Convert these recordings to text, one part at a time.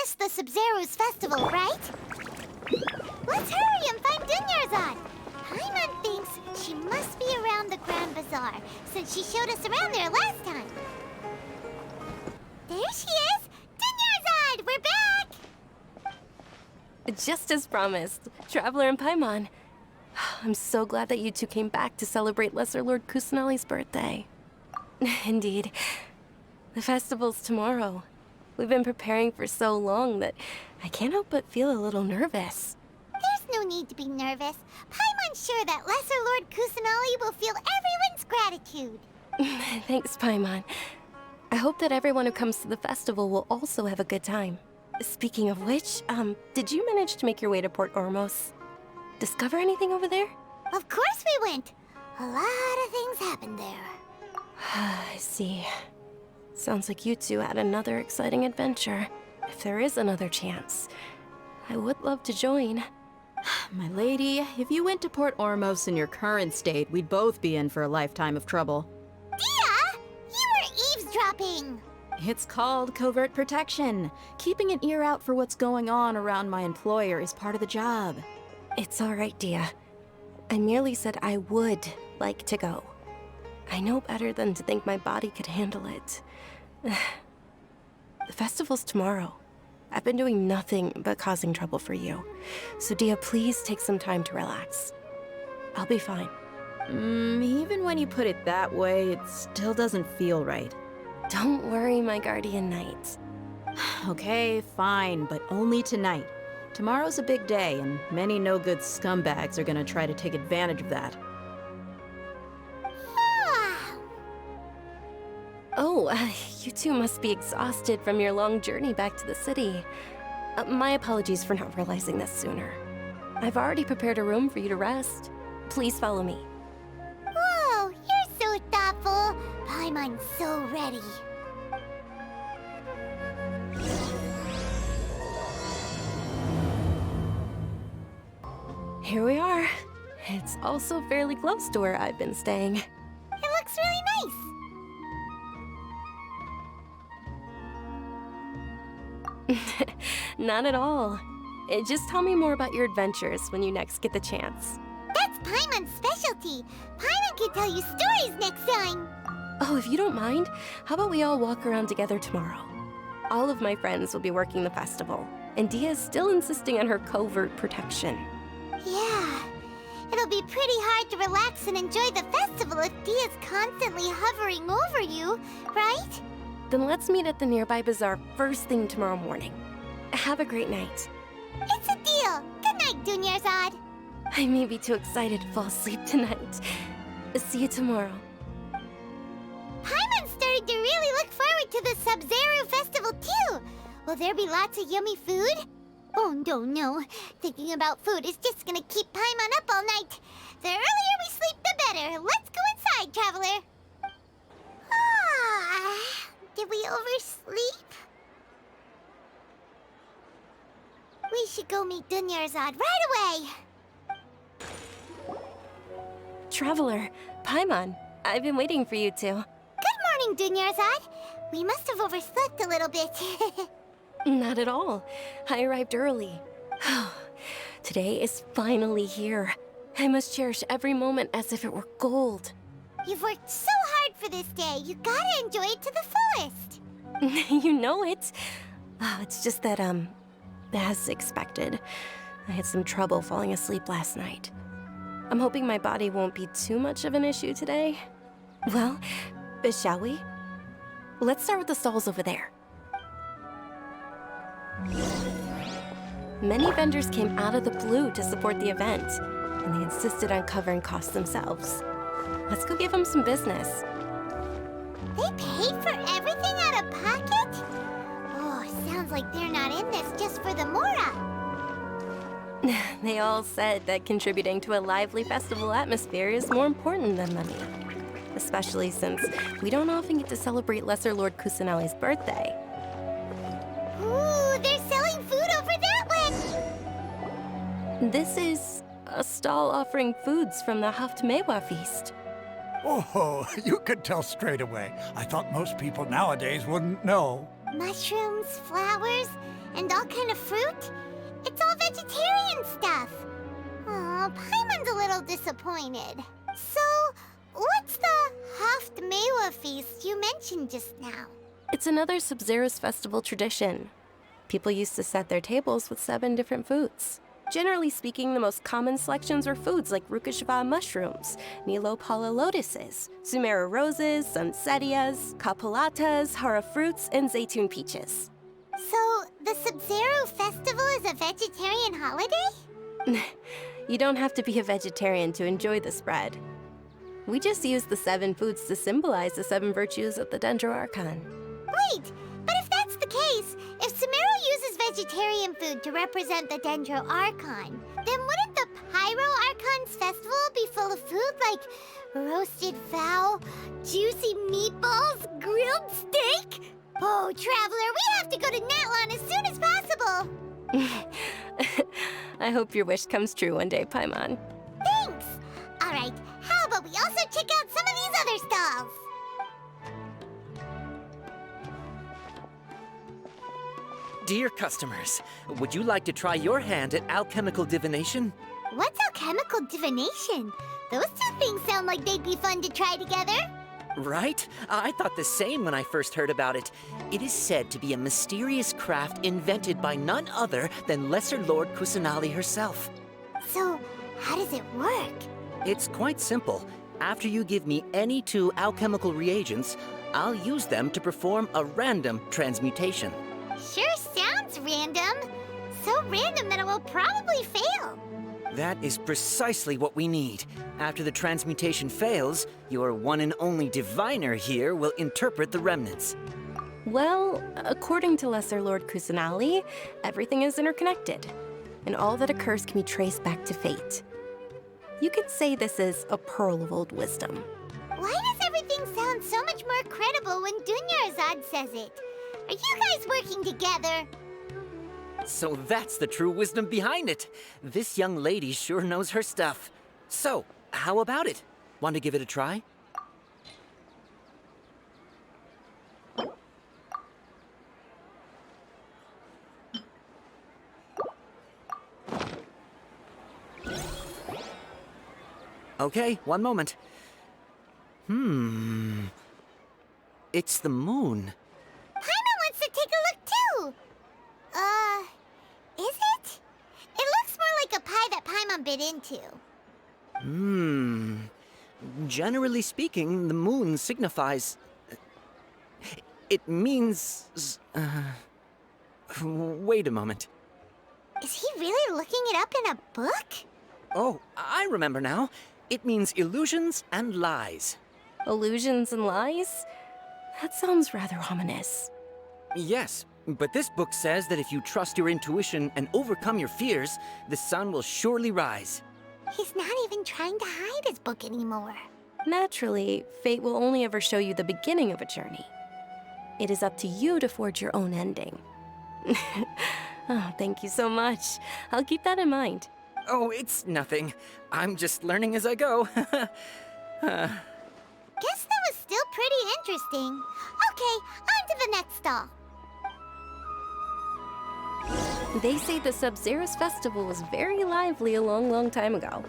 missed the Sumeru's festival, right? Let's hurry and find Dunyarzad. Paimon thinks she must be around the Grand Bazaar, since she showed us around there last time. There she is! Dunyarzad, we're back! Just as promised, Traveler and Paimon. I'm so glad that you two came back to celebrate Lesser Lord Kusanali's birthday. Indeed. The festival's tomorrow. We've been preparing for so long that I can't help but feel a little nervous. There's no need to be nervous. Paimon's sure that Lesser Lord Kusanali will feel everyone's gratitude. Thanks, Paimon. I hope that everyone who comes to the festival will also have a good time. Speaking of which, did you manage to make your way to Port Ormos? Discover anything over there? Of course we went. A lot of things happened there. I see. Sounds like you two had another exciting adventure. If there is another chance, I would love to join. My lady, if you went to Port Ormos in your current state, we'd both be in for a lifetime of trouble. Dia! You were eavesdropping! It's called covert protection. Keeping an ear out for what's going on around my employer is part of the job. It's all right, Dia. I merely said I would like to go. I know better than to think my body could handle it. The festival's tomorrow. I've been doing nothing but causing trouble for you. So Dia, please take some time to relax. I'll be fine. Even when you put it that way, it still doesn't feel right. Don't worry, my guardian knight. Okay, fine, but only tonight. Tomorrow's a big day, and many no-good scumbags are gonna try to take advantage of that. Oh, you two must be exhausted from your long journey back to the city. My apologies for not realizing this sooner. I've already prepared a room for you to rest. Please follow me. Whoa, you're so thoughtful. Paimon's so ready. Here we are. It's also fairly close to where I've been staying. It looks really nice. Not at all. Just tell me more about your adventures when you next get the chance. That's Paimon's specialty. Paimon can tell you stories next time. Oh, if you don't mind, how about we all walk around together tomorrow? All of my friends will be working the festival, and Dia's still insisting on her covert protection. Yeah, it'll be pretty hard to relax and enjoy the festival if Dia's constantly hovering over you, right? Then let's meet at the nearby bazaar first thing tomorrow morning. Have a great night. It's a deal. Good night, Dunyarzad. I may be too excited to fall asleep tonight. See you tomorrow. Paimon started to really look forward to the Sumeru festival too. Will there be lots of yummy food? Oh, no. Thinking about food is just gonna keep Paimon up all night. The earlier we sleep, the better. Let's go inside, traveler. Did we oversleep? We should go meet Dunyarzad right away. Traveler, Paimon, I've been waiting for you two. Good morning, Dunyarzad. We must have overslept a little bit. Not at all. I arrived early. Today is finally here. I must cherish every moment as if it were gold. You've worked so hard for this day. You gotta enjoy it to the fullest. You know it. Oh, it's just that, as expected, I had some trouble falling asleep last night. I'm hoping my body won't be too much of an issue today. Well, shall we? Let's start with the stalls over there. Many vendors came out of the blue to support the event, and they insisted on covering costs themselves. Let's go give them some business. They paid for everything out of pocket? Oh, sounds like they're not in this just for the Mora. They all said that contributing to a lively festival atmosphere is more important than money. Especially since we don't often get to celebrate Lesser Lord Kusanali's birthday. Ooh, they're selling food over that way! This is a stall offering foods from the Haftmewa feast. Oh, you could tell straight away. I thought most people nowadays wouldn't know. Mushrooms, flowers, and all all kind of fruit? It's all vegetarian stuff. Oh, Paimon's a little disappointed. So, what's the Haft-Mewa feast you mentioned just now? It's another Sub-Zero's festival tradition. People used to set their tables with 7 different foods. Generally speaking, the most common selections are foods like Rukashva mushrooms, Nilopala lotuses, Sumeru roses, Sunsettias, Kapalatas, Hara fruits, and Zaytun peaches. So, the Sub-Zero festival is a vegetarian holiday? You don't have to be a vegetarian to enjoy the spread. We just use the 7 foods to symbolize the 7 virtues of the Dendro Archon. Wait, but if that's the case, if Sumeru uses vegetarian food to represent the Dendro Archon, then wouldn't the Pyro Archon's festival be full of food like roasted fowl, juicy meatballs, grilled steak? Oh, Traveler, we have to go to Natlan as soon as possible! I hope your wish comes true one day, Paimon. Thanks! Alright, how about we also check out some of these other stalls? Dear customers, would you like to try your hand at alchemical divination? What's alchemical divination? Those two things sound like they'd be fun to try together. Right? I thought the same when I first heard about it. It is said to be a mysterious craft invented by none other than Lesser Lord Kusanali herself. So, how does it work? It's quite simple. After you give me any 2 alchemical reagents, I'll use them to perform a random transmutation. Sure sounds random. So random that it will probably fail. That is precisely what we need. After the transmutation fails, your one and only diviner here will interpret the remnants. Well, according to Lesser Lord Kusanali, everything is interconnected, and all that occurs can be traced back to fate. You could say this is a pearl of old wisdom. Why does everything sound so much more credible when Dunyarzad says it? Are you guys working together? So that's the true wisdom behind it. This young lady sure knows her stuff. So, how about it? Want to give it a try? Okay, one moment. It's the moon. Paimon wants to take a look too. Is it? It looks more like a pie that Paimon bit into. Generally speaking, the moon signifies... It means... Wait a moment. Is he really looking it up in a book? Oh, I remember now. It means illusions and lies. Illusions and lies? That sounds rather ominous. Yes, but this book says that if you trust your intuition and overcome your fears, the sun will surely rise. He's not even trying to hide his book anymore. Naturally, fate will only ever show you the beginning of a journey. It is up to you to forge your own ending. Oh, thank you so much. I'll keep that in mind. Oh, it's nothing. I'm just learning as I go. Guess that was still pretty interesting. Okay, on to the next stall. They say the Sub-Zero's festival was very lively a long, long time ago.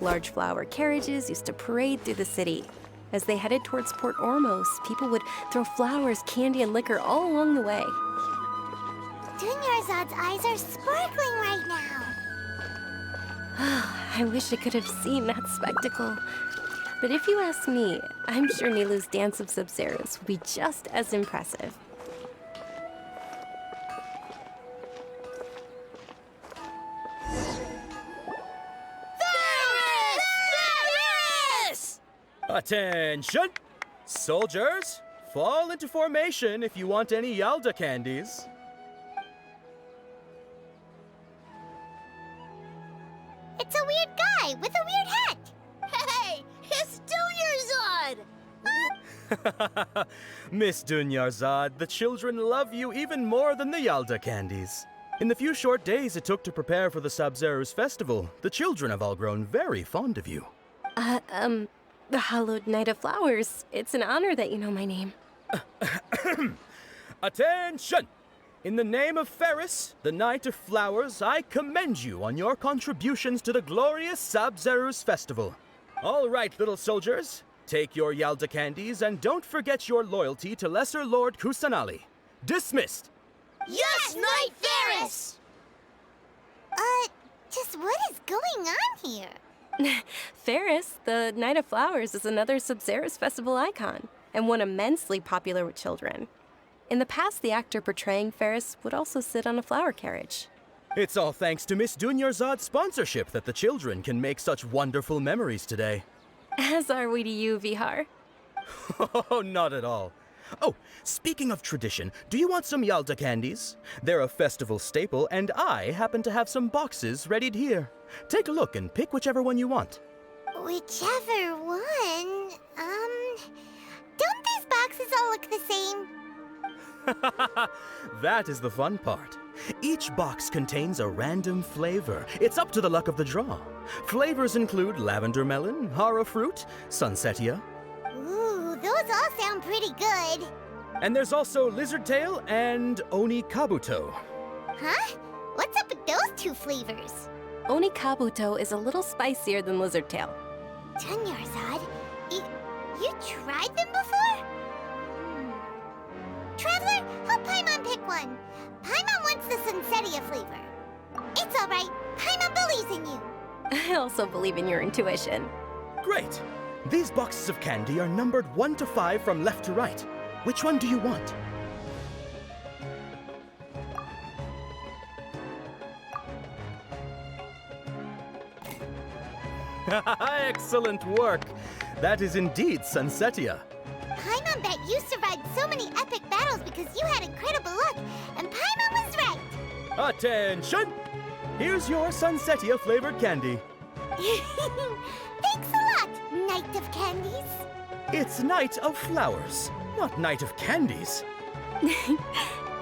Large flower carriages used to parade through the city. As they headed towards Port Ormos, people would throw flowers, candy, and liquor all along the way. Dunyarzad's eyes are sparkling right now. I wish I could have seen that spectacle. But if you ask me, I'm sure Nilu's Dance of Sub-Zeros would be just as impressive. Attention! Soldiers, fall into formation if you want any Yalda candies. It's a weird guy with a weird hat. Hey, it's Dunyarzad! Miss Dunyarzad, the children love you even more than the Yalda candies. In the few short days it took to prepare for the Sub-Zero's festival, the children have all grown very fond of you. The Hallowed Night of Flowers. It's an honor that you know my name. Attention! In the name of Ferris, the Knight of Flowers, I commend you on your contributions to the glorious Sabzeruz festival. All right, little soldiers, take your Yalda candies and don't forget your loyalty to Lesser Lord Kusanali. Dismissed! Yes, Knight Ferris! Just what is going on here? Ferris, the Knight of Flowers, is another Sabzeruz festival icon, and one immensely popular with children. In the past, the actor portraying Ferris would also sit on a flower carriage. It's all thanks to Miss Dunyarzad's sponsorship that the children can make such wonderful memories today. As are we to you, Vihar. Oh, not at all. Oh, speaking of tradition, do you want some Yalda candies? They're a festival staple, and I happen to have some boxes readied here. Take a look and pick whichever one you want. Whichever one. Don't these boxes all look the same? That is the fun part. Each box contains a random flavor. It's up to the luck of the draw. Flavors include lavender melon, hara fruit, sunsetia. Ooh, those all sound pretty good. And there's also lizard tail and oni kabuto. Huh? What's up with those two flavors? Oni Kabuto is a little spicier than Lizard Tail. Dunyarzad, you tried them before? Traveler, help Paimon pick one. Paimon wants the Sunsetia flavor. It's all right. Paimon believes in you. I also believe in your intuition. Great! These boxes of candy are numbered 1 to 5 from left to right. Which one do you want? Excellent work! That is indeed Sunsetia. Paimon bet you survived so many epic battles because you had incredible luck, and Paimon was right. Attention! Here's your Sunsetia flavored candy. Thanks a lot, Knight of Candies. It's Knight of Flowers, not Knight of Candies.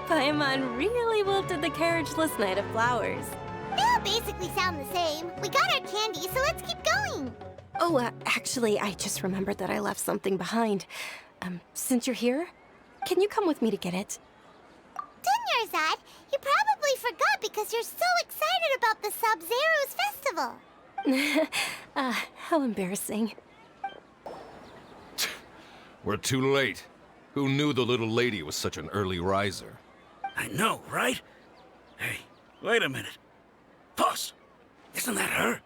Paimon really wilted the carriageless Knight of Flowers. They all basically sound the same. We got our candy, so let's keep going. Oh, actually, I just remembered that I left something behind. Since you're here, can you come with me to get it? Dunyarzad, you probably forgot because you're so excited about the Sabzeruz festival. How embarrassing. We're too late. Who knew the little lady was such an early riser? I know, right? Hey, wait a minute. Boss, isn't that her?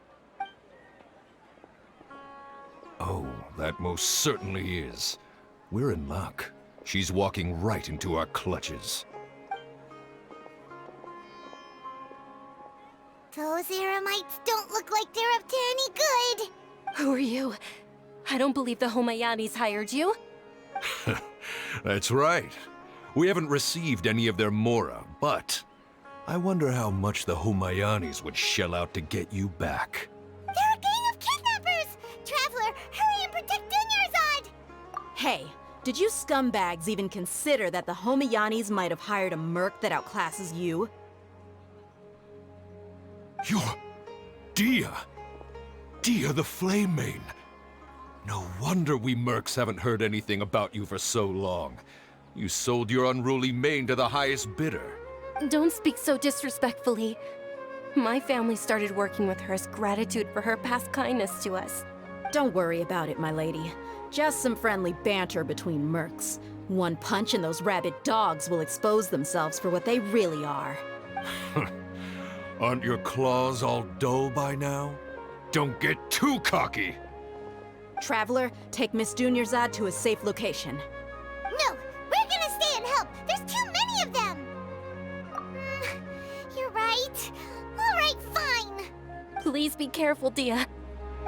Oh, that most certainly is. We're in luck. She's walking right into our clutches. Those Eremites don't look like they're up to any good. Who are you? I don't believe the Homayanis hired you. That's right. We haven't received any of their mora, but I wonder how much the Humayanis would shell out to get you back. They're a gang of kidnappers! Traveler, hurry and protect Dunyarzad! Hey, did you scumbags even consider that the Homayanis might have hired a merc that outclasses you? You're... Dia! Dia the Flame Mane! No wonder we mercs haven't heard anything about you for so long. You sold your unruly mane to the highest bidder. Don't speak so disrespectfully. My family started working with her as gratitude for her past kindness to us. Don't worry about it, my lady. Just some friendly banter between mercs. One punch and those rabid dogs will expose themselves for what they really are. Aren't your claws all dull by now? Don't get too cocky! Traveler, take Miss Dunyarzad to a safe location. No, we're gonna stay and help. There's too many of them. You're right. All right, fine. Please be careful, Dia.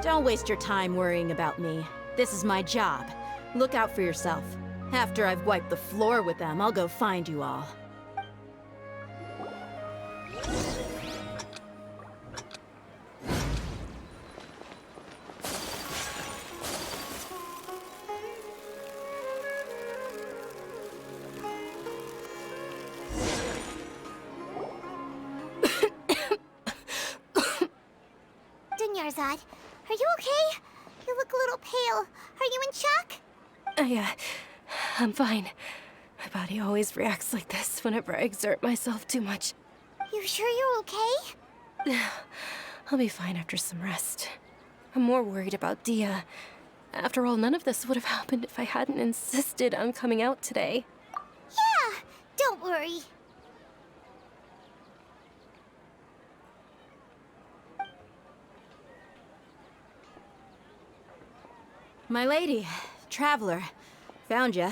Don't waste your time worrying about me. This is my job. Look out for yourself. After I've wiped the floor with them, I'll go find you all. Dunyarzad, are you okay? You look a little pale. Are you in shock? I'm fine. My body always reacts like this whenever I exert myself too much. You sure you're okay? I'll be fine after some rest. I'm more worried about Dia. After all, none of this would have happened if I hadn't insisted on coming out today. Yeah, don't worry. My lady, Traveler, found ya.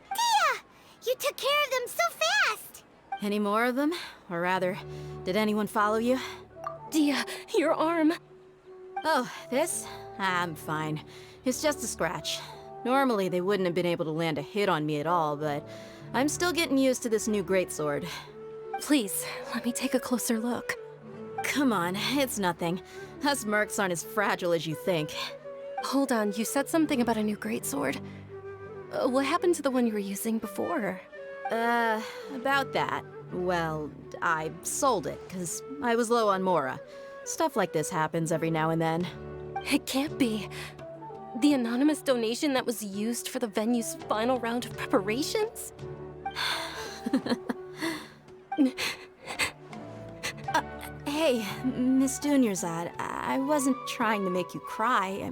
Dia! You took care of them so fast! Any more of them? Or rather, did anyone follow you? Dia, your arm. Oh, this? I'm fine. It's just a scratch. Normally, they wouldn't have been able to land a hit on me at all, but I'm still getting used to this new greatsword. Please, let me take a closer look. Come on, it's nothing. Us mercs aren't as fragile as you think. Hold on, you said something about a new greatsword. What happened to the one you were using before? About that. Well, I sold it, because I was low on Mora. Stuff like this happens every now and then. It can't be. The anonymous donation that was used for the venue's final round of preparations? Hey, Miss Dunyarzad, I wasn't trying to make you cry.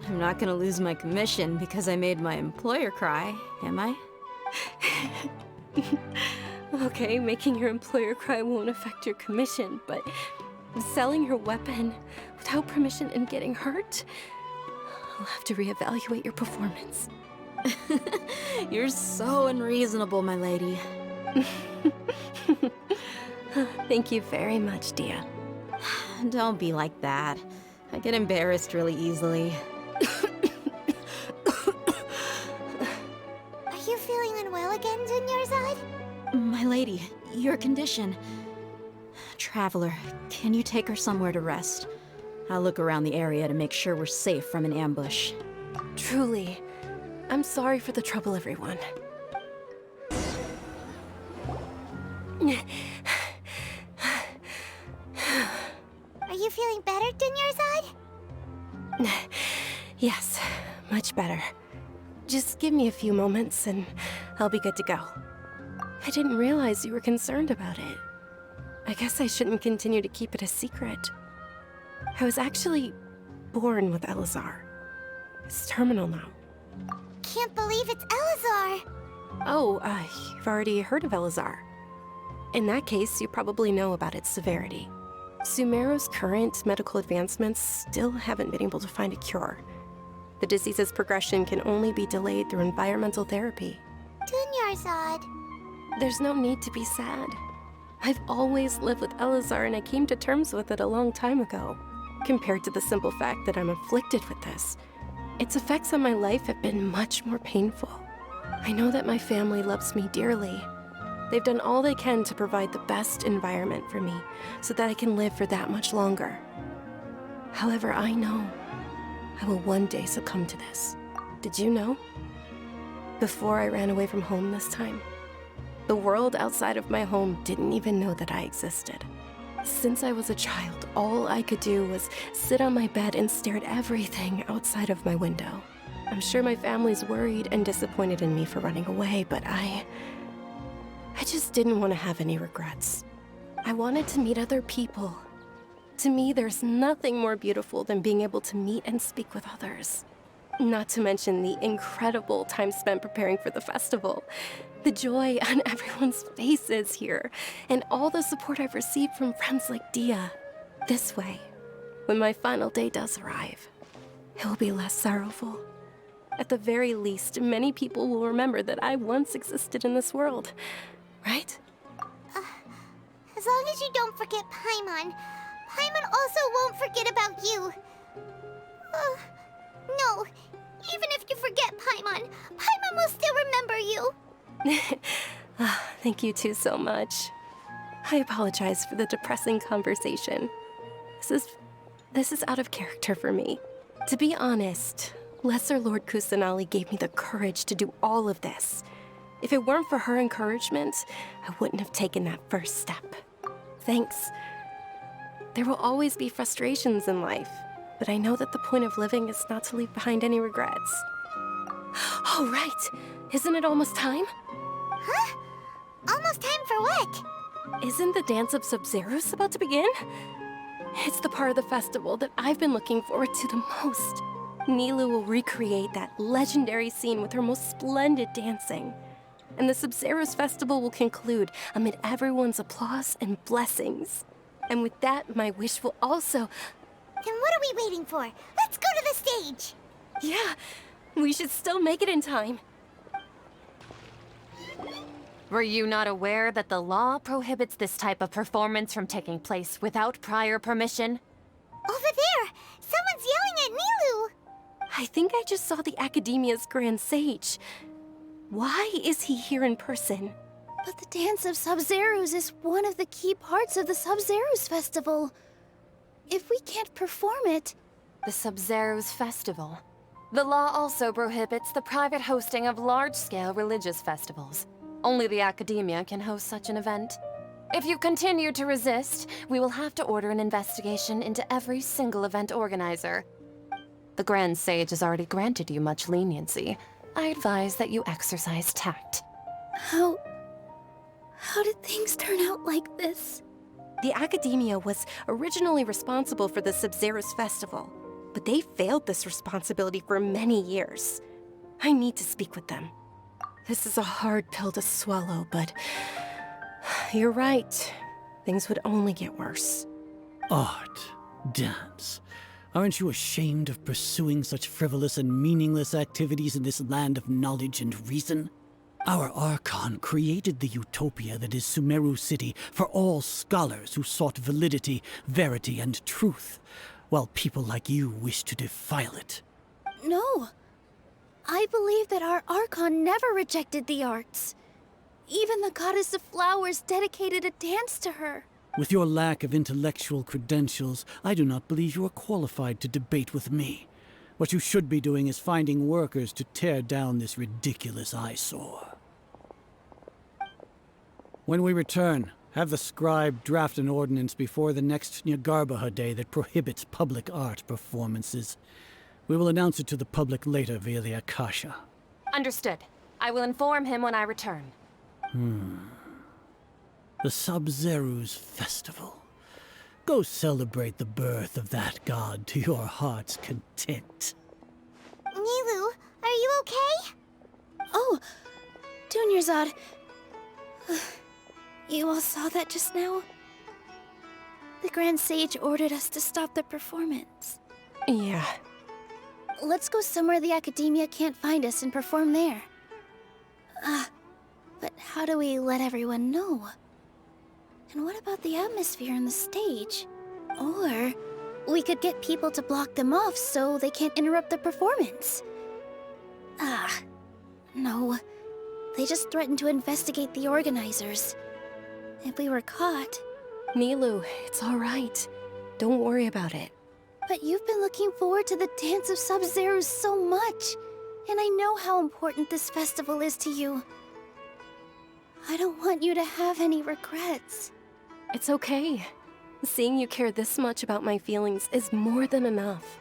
I'm not gonna lose my commission because I made my employer cry, am I? Okay, making your employer cry won't affect your commission, but selling your weapon without permission and getting hurt? I'll have to reevaluate your performance. You're so unreasonable, my lady. Thank you very much, Dia. Don't be like that. I get embarrassed really easily. Are you feeling unwell again, Dunyarzad? My lady, your condition. Traveler, can you take her somewhere to rest? I'll look around the area to make sure we're safe from an ambush. Truly, I'm sorry for the trouble, everyone. Are you feeling better, Dunyarzad? Yes, much better. Just give me a few moments and I'll be good to go. I didn't realize you were concerned about it. I guess I shouldn't continue to keep it a secret. I was actually born with Elazar. It's terminal now. Can't believe it's Elazar! Oh, you've already heard of Elazar. In that case, you probably know about its severity. Sumeru's current medical advancements still haven't been able to find a cure. The disease's progression can only be delayed through environmental therapy. Dunyarzad. There's no need to be sad. I've always lived with Elazar and I came to terms with it a long time ago. Compared to the simple fact that I'm afflicted with this, its effects on my life have been much more painful. I know that my family loves me dearly. They've done all they can to provide the best environment for me so that I can live for that much longer. However, I know I will one day succumb to this. Did you know? Before I ran away from home this time, the world outside of my home didn't even know that I existed. Since I was a child, all I could do was sit on my bed and stare at everything outside of my window. I'm sure my family's worried and disappointed in me for running away, but I just didn't want to have any regrets. I wanted to meet other people. To me, there's nothing more beautiful than being able to meet and speak with others. Not to mention the incredible time spent preparing for the festival. The joy on everyone's faces here, and all the support I've received from friends like Dia. This way, when my final day does arrive, it will be less sorrowful. At the very least, many people will remember that I once existed in this world, right? As long as you don't forget Paimon, Paimon also won't forget about you. No, even if you forget Paimon, Paimon will still remember you. Thank you two so much. I apologize for the depressing conversation. This is out of character for me. To be honest, Lesser Lord Kusanali gave me the courage to do all of this. If it weren't for her encouragement, I wouldn't have taken that first step. Thanks. There will always be frustrations in life, but I know that the point of living is not to leave behind any regrets. All right, isn't it almost time? Huh? Almost time for what? Isn't the Dance of Sub-Zerus about to begin? It's the part of the festival that I've been looking forward to the most. Nilou will recreate that legendary scene with her most splendid dancing. And the Sub-Zerus festival will conclude amid everyone's applause and blessings. And with that, my wish will also... Then what are we waiting for? Let's go to the stage! Yeah, we should still make it in time. Were you not aware that the law prohibits this type of performance from taking place without prior permission? Over there! Someone's yelling at Nilou! I think I just saw the Academia's Grand Sage. Why is he here in person? But the Dance of Sub-Zerus is one of the key parts of the Sub-Zerus festival. If we can't perform it... The Sub-Zerus festival. The law also prohibits the private hosting of large-scale religious festivals. Only the Academia can host such an event. If you continue to resist, we will have to order an investigation into every single event organizer. The Grand Sage has already granted you much leniency. I advise that you exercise tact. How did things turn out like this? The Academia was originally responsible for the Sub-Zerus festival, but they failed this responsibility for many years. I need to speak with them. This is a hard pill to swallow, but you're right. Things would only get worse. Art, dance. Aren't you ashamed of pursuing such frivolous and meaningless activities in this land of knowledge and reason? Our Archon created the utopia that is Sumeru City for all scholars who sought validity, verity, and truth, while people like you wish to defile it. No. I believe that our Archon never rejected the arts. Even the Goddess of Flowers dedicated a dance to her. With your lack of intellectual credentials, I do not believe you are qualified to debate with me. What you should be doing is finding workers to tear down this ridiculous eyesore. When we return, have the scribe draft an ordinance before the next Nyagarbha Day that prohibits public art performances. We will announce it to the public later via the Akasha. Understood. I will inform him when I return. The Sub-Zerus Festival. Go celebrate the birth of that god to your heart's content. Nilou, are you okay? Oh, Dunyarzad. You all saw that just now? The Grand Sage ordered us to stop the performance. Yeah. Let's go somewhere the Academia can't find us and perform there. But how do we let everyone know? And what about the atmosphere on the stage? Or we could get people to block them off so they can't interrupt the performance. No. They just threatened to investigate the organizers. If we were caught... Nilou, it's all right. Don't worry about it. But you've been looking forward to the Dance of Sub-Zerus so much. And I know how important this festival is to you. I don't want you to have any regrets. It's okay. Seeing you care this much about my feelings is more than enough.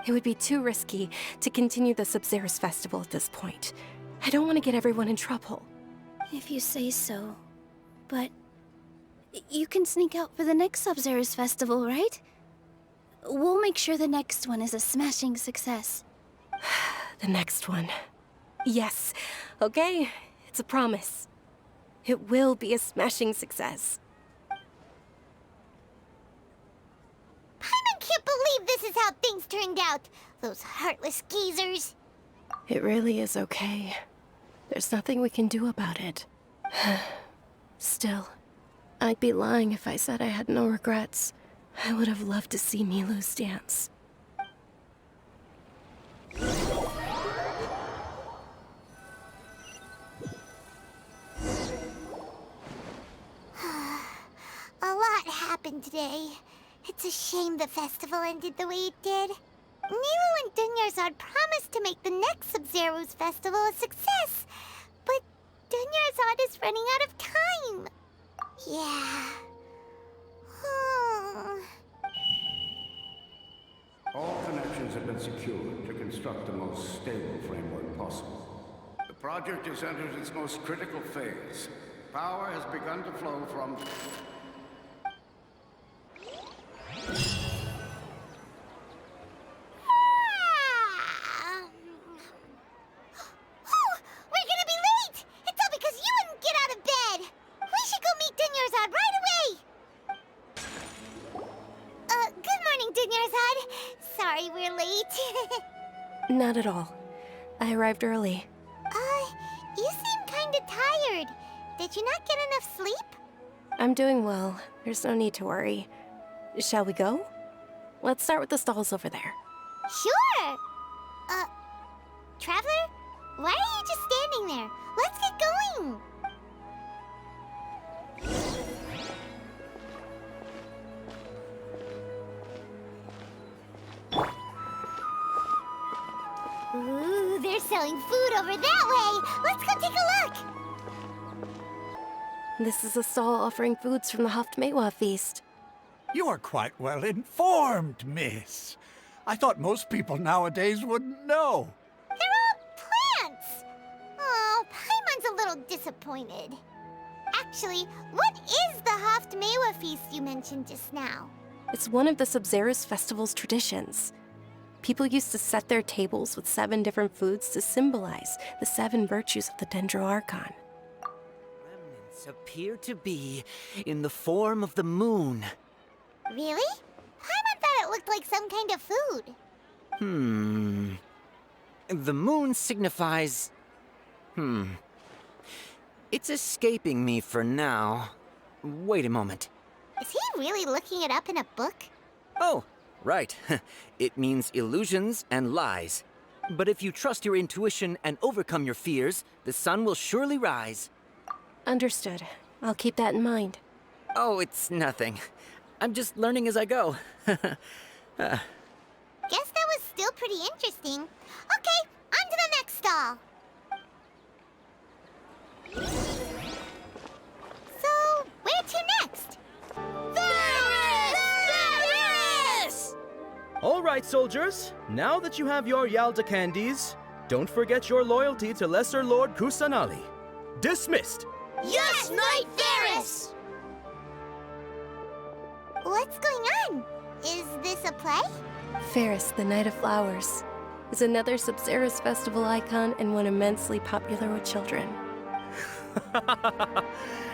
It would be too risky to continue the Sub-Zerus festival at this point. I don't want to get everyone in trouble. If you say so. But you can sneak out for the next Sub-Zerus festival, right? We'll make sure the next one is a smashing success. The next one. Yes. Okay, it's a promise. It will be a smashing success. Paimon can't believe this is how things turned out. Those heartless geezers. It really is okay. There's nothing we can do about it. Still, I'd be lying if I said I had no regrets. I would have loved to see Nilou's dance. A lot happened today. It's a shame the festival ended the way it did. Nilou and Dunyarzad promised to make the next Sub-Zerus festival a success, but Dunyarzad is running out of time. Yeah. All connections have been secured to construct the most stable framework possible. project has entered its most critical phase. Power has begun to flow from... We're gonna be late! It's all because you wouldn't get out of bed! We should go meet Dunyarzad right away! Good morning, Dunyarzad. Sorry we're late. Not at all. I arrived early. You seem kinda tired. Did you not get enough sleep? I'm doing well. There's no need to worry. Shall we go? Let's start with the stalls over there. Sure! Traveler? Why are you just standing there? Let's get going! Ooh, they're selling food over that way! Let's go take a look! This is a stall offering foods from the Haftmewa feast. You are quite well informed, miss. I thought most people nowadays wouldn't know. They're all plants! Oh, Paimon's a little disappointed. Actually, what is the Haftmewa feast you mentioned just now? It's one of the Sub-Zerus Festival's traditions. People used to set their tables with 7 different foods to symbolize the 7 virtues of the Dendro Archon. Remnants appear to be in the form of the moon. Really? Paimon thought it looked like some kind of food. The moon signifies... It's escaping me for now. Wait a moment. Is he really looking it up in a book? Oh, right. It means illusions and lies. But if you trust your intuition and overcome your fears, the sun will surely rise. Understood. I'll keep that in mind. Oh, it's nothing. I'm just learning as I go. Guess that was still pretty interesting. Okay, on to the next stall. So, where to next? Varys! All right, soldiers. Now that you have your Yalda candies, don't forget your loyalty to Lesser Lord Kusanali. Dismissed! Yes, Knight Varys! What's going on? Is this a play? Ferris, the Knight of Flowers, is another Sub-Zerus festival icon and one immensely popular with children.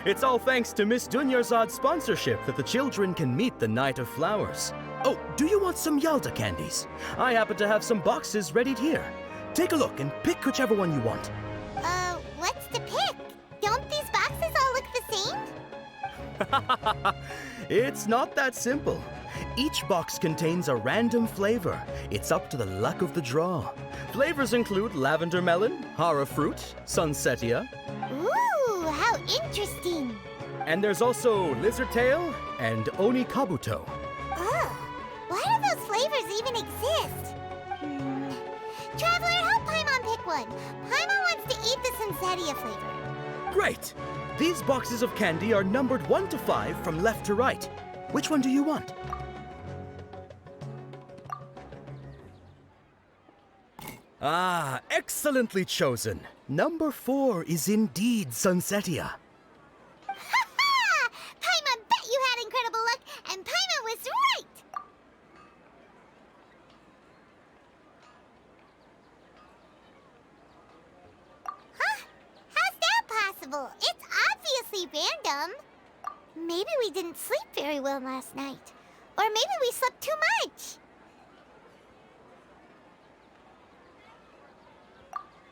It's all thanks to Miss Dunyarzad's sponsorship that the children can meet the Knight of Flowers. Oh, do you want some Yalda candies? I happen to have some boxes readied here. Take a look and pick whichever one you want. What's to pick? Don't these boxes all look the same? It's not that simple. Each box contains a random flavor. It's up to the luck of the draw. Flavors include lavender melon, hara fruit, sunsetia. Ooh, how interesting. And there's also lizard tail and oni kabuto. Ugh, why do those flavors even exist? Traveler, help Paimon pick one. Paimon wants to eat the sunsetia flavor. Great! These boxes of candy are numbered 1 to 5 from left to right. Which one do you want? Ah, excellently chosen. Number 4 is indeed sunsetia. Ha-ha! Paimon bet you had incredible luck, and Paimon was right! Huh? How's that possible? It's obviously random. Maybe we didn't sleep very well last night. Or maybe we slept too much.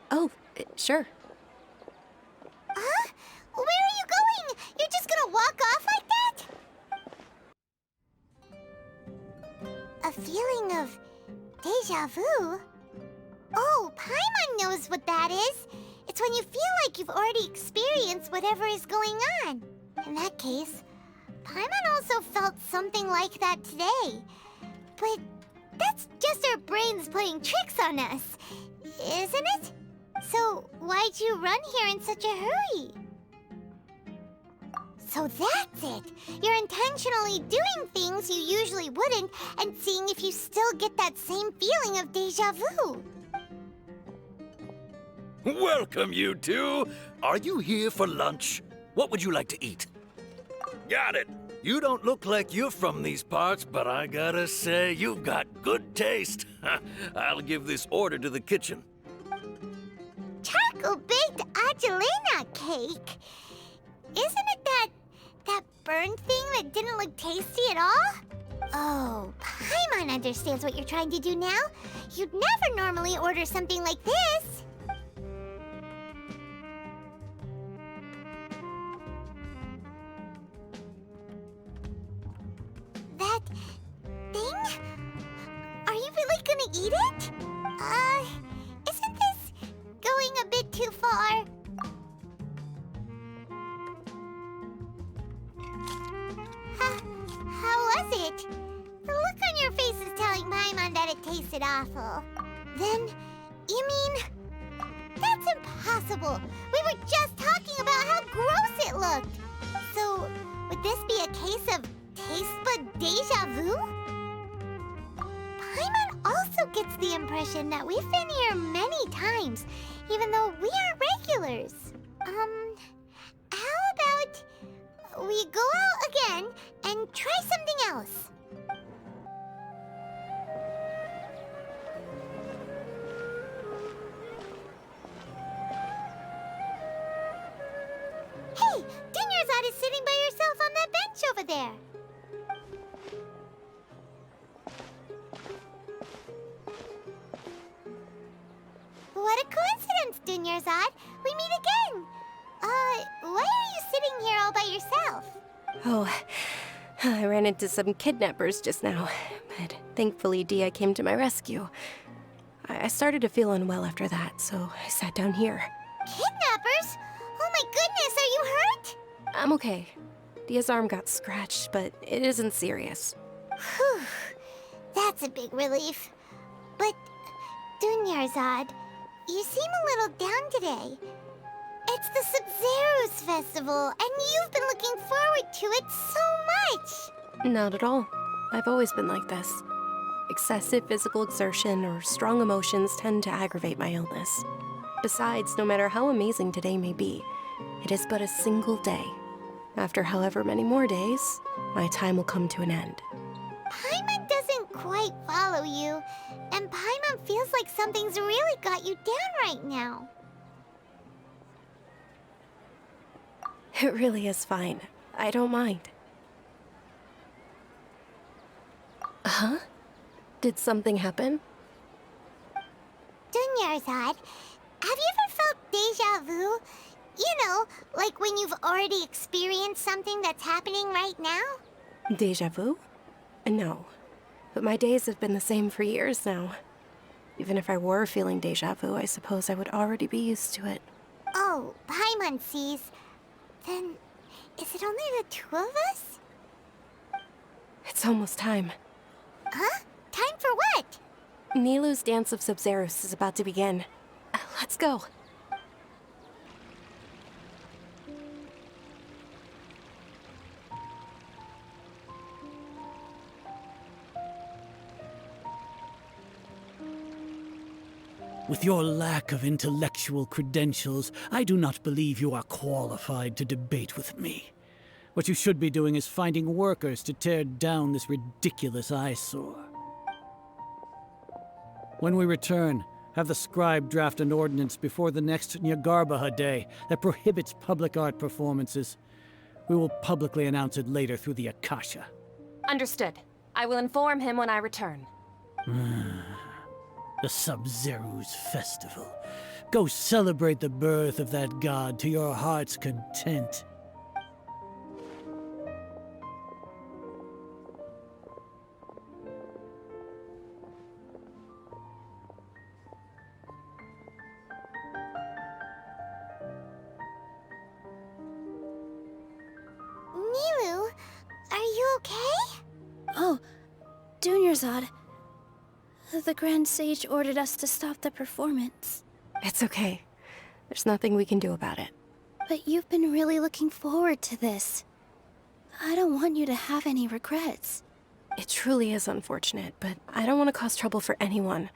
Oh, sure. Huh? Where are you going? You're just gonna walk off like that? A feeling of deja vu? Oh, Paimon knows what that is. It's when you feel like you've already experienced whatever is going on. In that case, Paimon also felt something like that today. But that's just our brains playing tricks on us, isn't it? So why'd you run here in such a hurry? So that's it! You're intentionally doing things you usually wouldn't and seeing if you still get that same feeling of deja vu. Welcome, you two. Are you here for lunch? What would you like to eat? Got it. You don't look like you're from these parts, but I gotta say, you've got good taste. I'll give this order to the kitchen. Charcoal-baked Angelina cake? Isn't it that burned thing that didn't look tasty at all? Oh, Paimon understands what you're trying to do now. You'd never normally order something like this. That thing? Are you really gonna eat it? Isn't this going a bit too far? How was it? The look on your face is telling Paimon that it tasted awful. Then, you mean... That's impossible! We were just talking about how gross it looked! So, would this be a case of taste bud deja vu? Paimon also gets the impression that we've been here many times, even though we aren't regulars. How about we go out again and try something else? Hey, Dunyarzad is sitting by herself on that bench over there. What a coincidence, Dunyarzad. We meet again. Why are you sitting here all by yourself? Oh, I ran into some kidnappers just now, but thankfully Dia came to my rescue. I started to feel unwell after that, so I sat down here. Kidnappers? Oh my goodness, are you hurt? I'm okay. Dia's arm got scratched, but it isn't serious. Whew, that's a big relief. But, Dunyarzad, you seem a little down today. It's the Sub-Zero's festival, and you've been looking forward to it so much! Not at all. I've always been like this. Excessive physical exertion or strong emotions tend to aggravate my illness. Besides, no matter how amazing today may be, it is but a single day. After however many more days, my time will come to an end. Paimon doesn't quite follow you, and Paimon feels like something's really got you down right now. It really is fine. I don't mind. Huh? Did something happen? Dunyarzad, have you ever felt deja vu? You know, like when you've already experienced something that's happening right now? Deja vu? No. But my days have been the same for years now. Even if I were feeling deja vu, I suppose I would already be used to it. Oh, Paimon sees. Then, is it only the two of us? It's almost time. Huh? Time for what? Nilou's Dance of Sub-Zeros is about to begin. Let's go. With your lack of intellectual credentials, I do not believe you are qualified to debate with me. What you should be doing is finding workers to tear down this ridiculous eyesore. When we return, have the scribe draft an ordinance before the next Nyargarbaha Day that prohibits public art performances. We will publicly announce it later through the Akasha. Understood. I will inform him when I return. The Sub-Zero's festival. Go celebrate the birth of that god to your heart's content. Nilou, are you okay? Oh, Dunyarzad. The Grand Sage ordered us to stop the performance. It's okay. There's nothing we can do about it. But you've been really looking forward to this. I don't want you to have any regrets. It truly is unfortunate, but I don't want to cause trouble for anyone.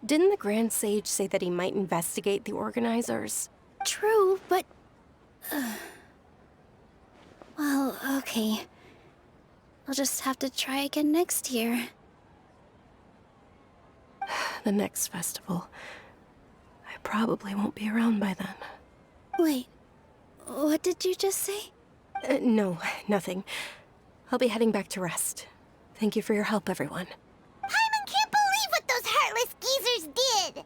Didn't the Grand Sage say that he might investigate the organizers? True, but... well, okay. I'll just have to try again next year. The next festival. I probably won't be around by then. Wait, what did you just say? No, nothing. I'll be heading back to rest. Thank you for your help, everyone. Paimon can't believe what those heartless geezers did!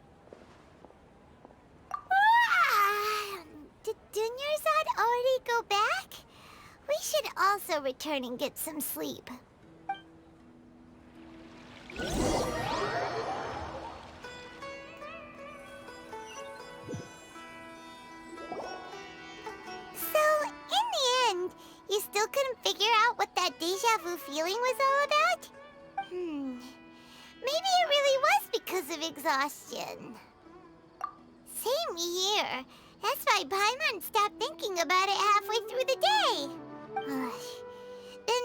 Did Dunyarzad already go back? We should also return and get some sleep. So, in the end, you still couldn't figure out what that deja vu feeling was all about? Maybe it really was because of exhaustion. Same here. That's why Paimon stopped thinking about it halfway through the day. Then,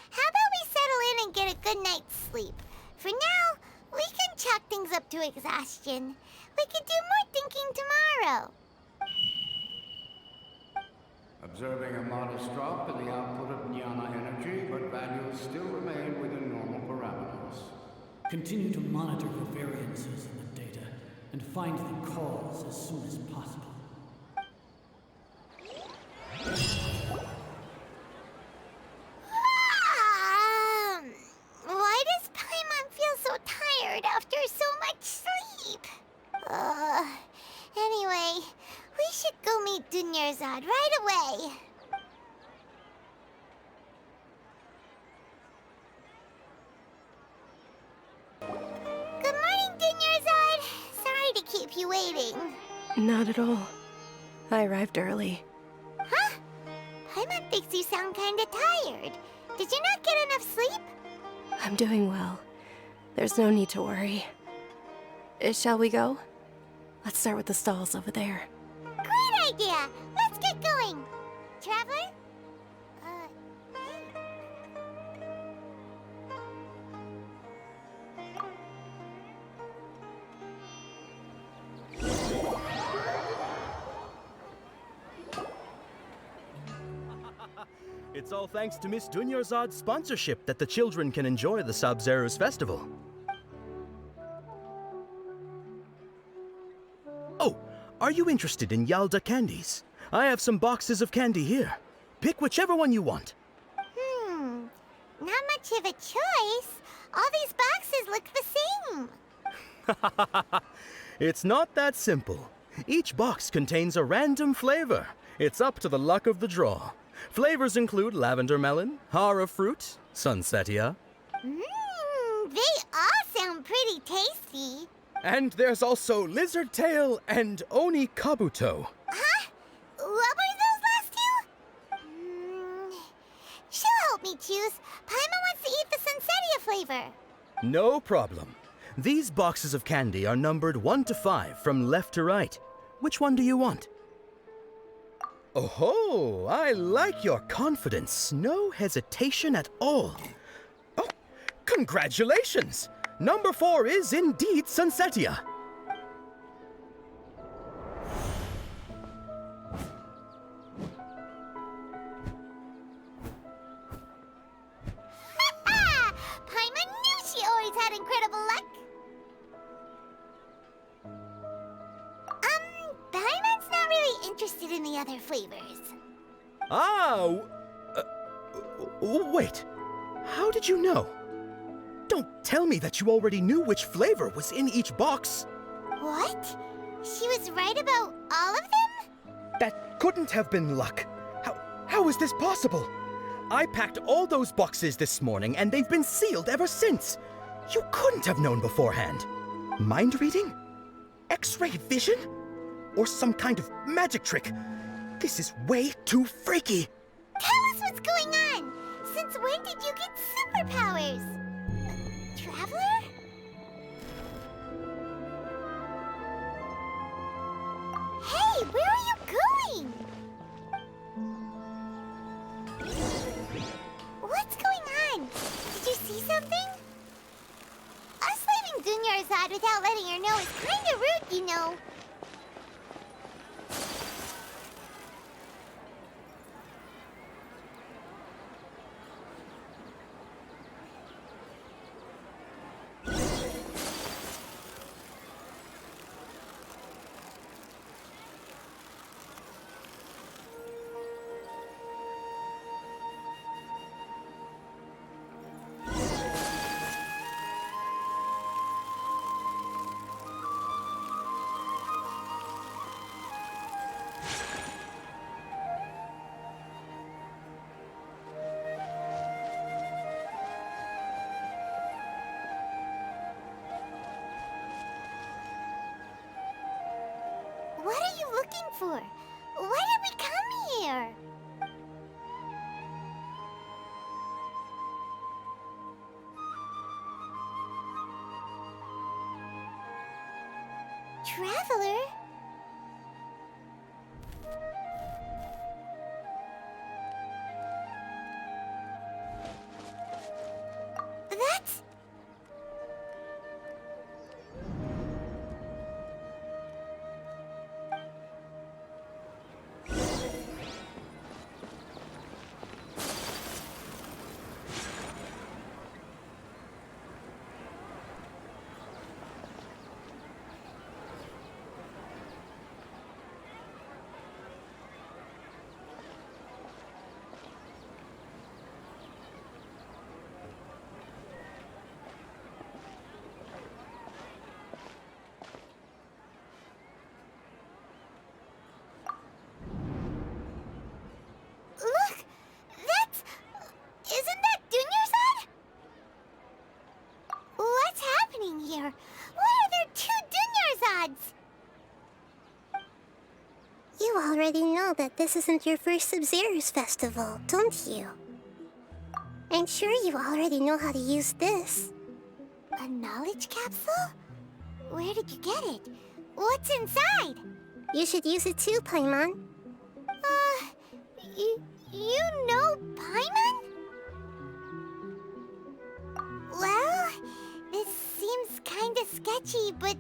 how about we settle in and get a good night's sleep? For now, we can chalk things up to exhaustion. We can do more thinking tomorrow. Observing a modest drop in the output of Jnana energy, but values still remain within normal parameters. Continue to monitor for variances in the data and find the cause as soon as possible. Why does Paimon feel so tired after so much sleep? Anyway, we should go meet Dunyarzad right away. Good morning, Dunyarzad. Sorry to keep you waiting. Not at all. I arrived early. Huh? Paimon thinks you sound kinda tired. Did you not get enough sleep? I'm doing well. There's no need to worry. Shall we go? Let's start with the stalls over there. Great idea! Let's get going! Traveler? It's all thanks to Miss Dunyarzad's sponsorship that the children can enjoy the Sub-Zero's festival. Oh, are you interested in Yalda candies? I have some boxes of candy here. Pick whichever one you want. Not much of a choice. All these boxes look the same. It's not that simple. Each box contains a random flavor. It's up to the luck of the draw. Flavors include lavender melon, hara fruit, sunsetia. They all sound pretty tasty. And there's also lizard tail and oni kabuto. Huh? What were those last two? She'll help me choose. Paimon wants to eat the sunsetia flavor. No problem. These boxes of candy are numbered 1 to 5 from left to right. Which one do you want? Oh, I like your confidence. No hesitation at all. Oh, congratulations! Number 4 is indeed sunsetia. Paimon knew she always had incredible luck. Paimon's not really interested in the other flavors. Wait. How did you know? Don't tell me that you already knew which flavor was in each box. What? She was right about all of them? That couldn't have been luck. How is this possible? I packed all those boxes this morning and they've been sealed ever since. You couldn't have known beforehand. Mind reading? X-ray vision? Or some kind of magic trick? This is way too freaky. Tell us what's going on. Since when did you get superpowers? Traveler? Hey, where are you going? What's going on? Did you see something? Us leaving Dunyarzad outside without letting her know is kinda rude, you know. What are you looking for? Why did we come here? Traveler? That's... Look! That's... Isn't that Dunyarzad? What's happening here? Why are there two Dunyarzads? You already know that this isn't your first Sub-Zero's festival, don't you? I'm sure you already know how to use this. A knowledge capsule? Where did you get it? What's inside? You should use it too, Paimon. You know Paimon? Well, this seems kinda sketchy, but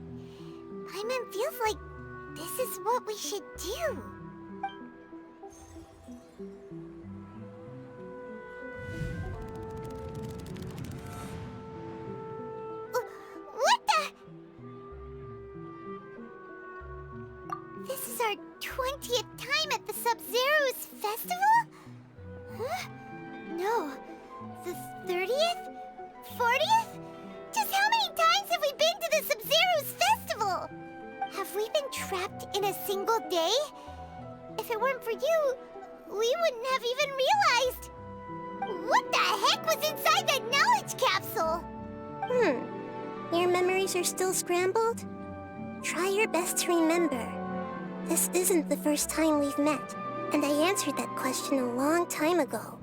Paimon feels like this is what we should do. What the? This is our 20th time at the Sub-Zero's festival? Huh? No. The 30th? 40th? Just how many times have we been to the Sub-Zero's festival? Have we been trapped in a single day? If it weren't for you, we wouldn't have even realized. What the heck was inside that knowledge capsule? Your memories are still scrambled? Try your best to remember. This isn't the first time we've met, and I answered that question a long time ago.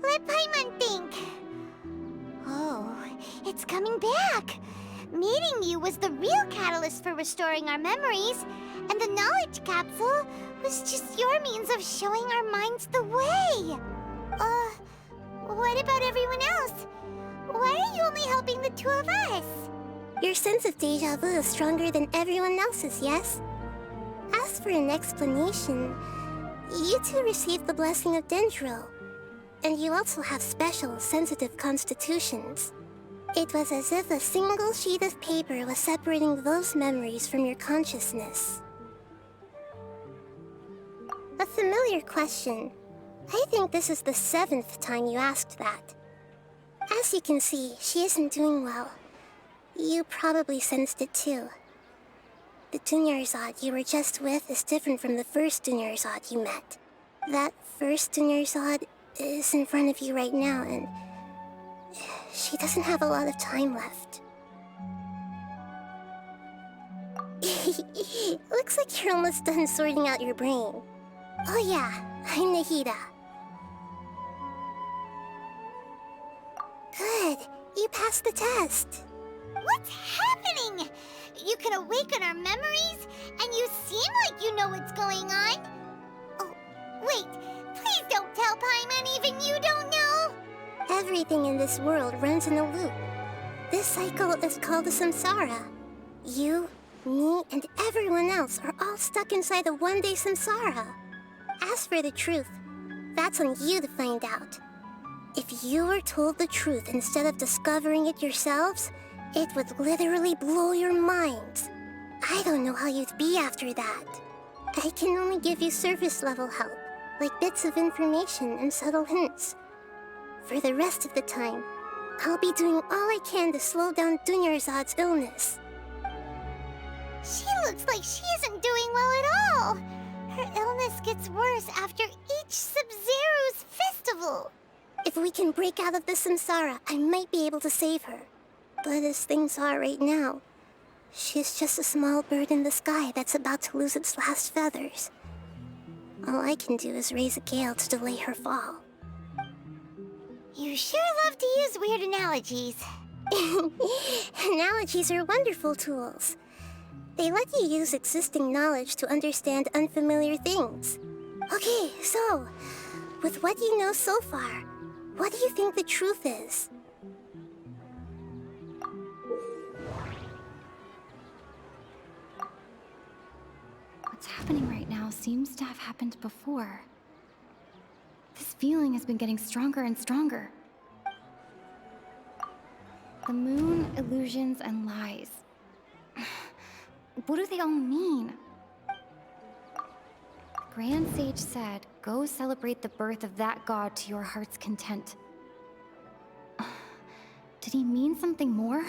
Let Paimon think. Oh, it's coming back. Meeting you was the real catalyst for restoring our memories, and the knowledge capsule was just your means of showing our minds the way. What about everyone else? Why are you only helping the two of us? Your sense of deja vu is stronger than everyone else's, yes? As for an explanation, you two received the blessing of Dendro, and you also have special, sensitive constitutions. It was as if a single sheet of paper was separating those memories from your consciousness. A familiar question. I think this is the 7th time you asked that. As you can see, she isn't doing well. You probably sensed it too. The Dunyarzad you were just with is different from the first Dunyarzad you met. That first Dunyarzad is in front of you right now, and she doesn't have a lot of time left. Looks like you're almost done sorting out your brain. Oh yeah, I'm Nahida. Good, you passed the test. What's happening? You can awaken our memories, and you seem like you know what's going on. Oh, wait, please don't tell Paimon even you don't know. Everything in this world runs in a loop. This cycle is called the samsara. You, me, and everyone else are all stuck inside the one-day samsara. As for the truth, that's on you to find out. If you were told the truth instead of discovering it yourselves, it would literally blow your minds. I don't know how you'd be after that. I can only give you surface-level help, like bits of information and subtle hints. For the rest of the time, I'll be doing all I can to slow down Dunyarzad's illness. She looks like she isn't doing well at all. Her illness gets worse after each Sub-Zero's festival. If we can break out of the samsara, I might be able to save her. But as things are right now, she's just a small bird in the sky that's about to lose its last feathers. All I can do is raise a gale to delay her fall. You sure love to use weird analogies. Analogies are wonderful tools. They let you use existing knowledge to understand unfamiliar things. Okay, so, with what you know so far, what do you think the truth is? What's happening right now seems to have happened before. This feeling has been getting stronger and stronger. The moon, illusions, and lies. What do they all mean? The Grand Sage said, go celebrate the birth of that god to your heart's content. Did he mean something more?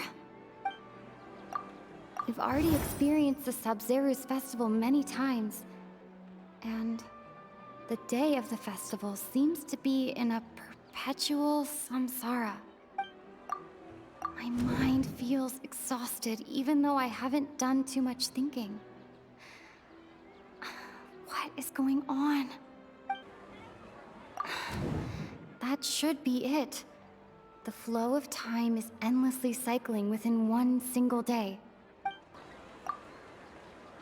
We've already experienced the Sub-Zeru's festival many times, and the day of the festival seems to be in a perpetual samsara. My mind feels exhausted, even though I haven't done too much thinking. What is going on? That should be it. The flow of time is endlessly cycling within one single day.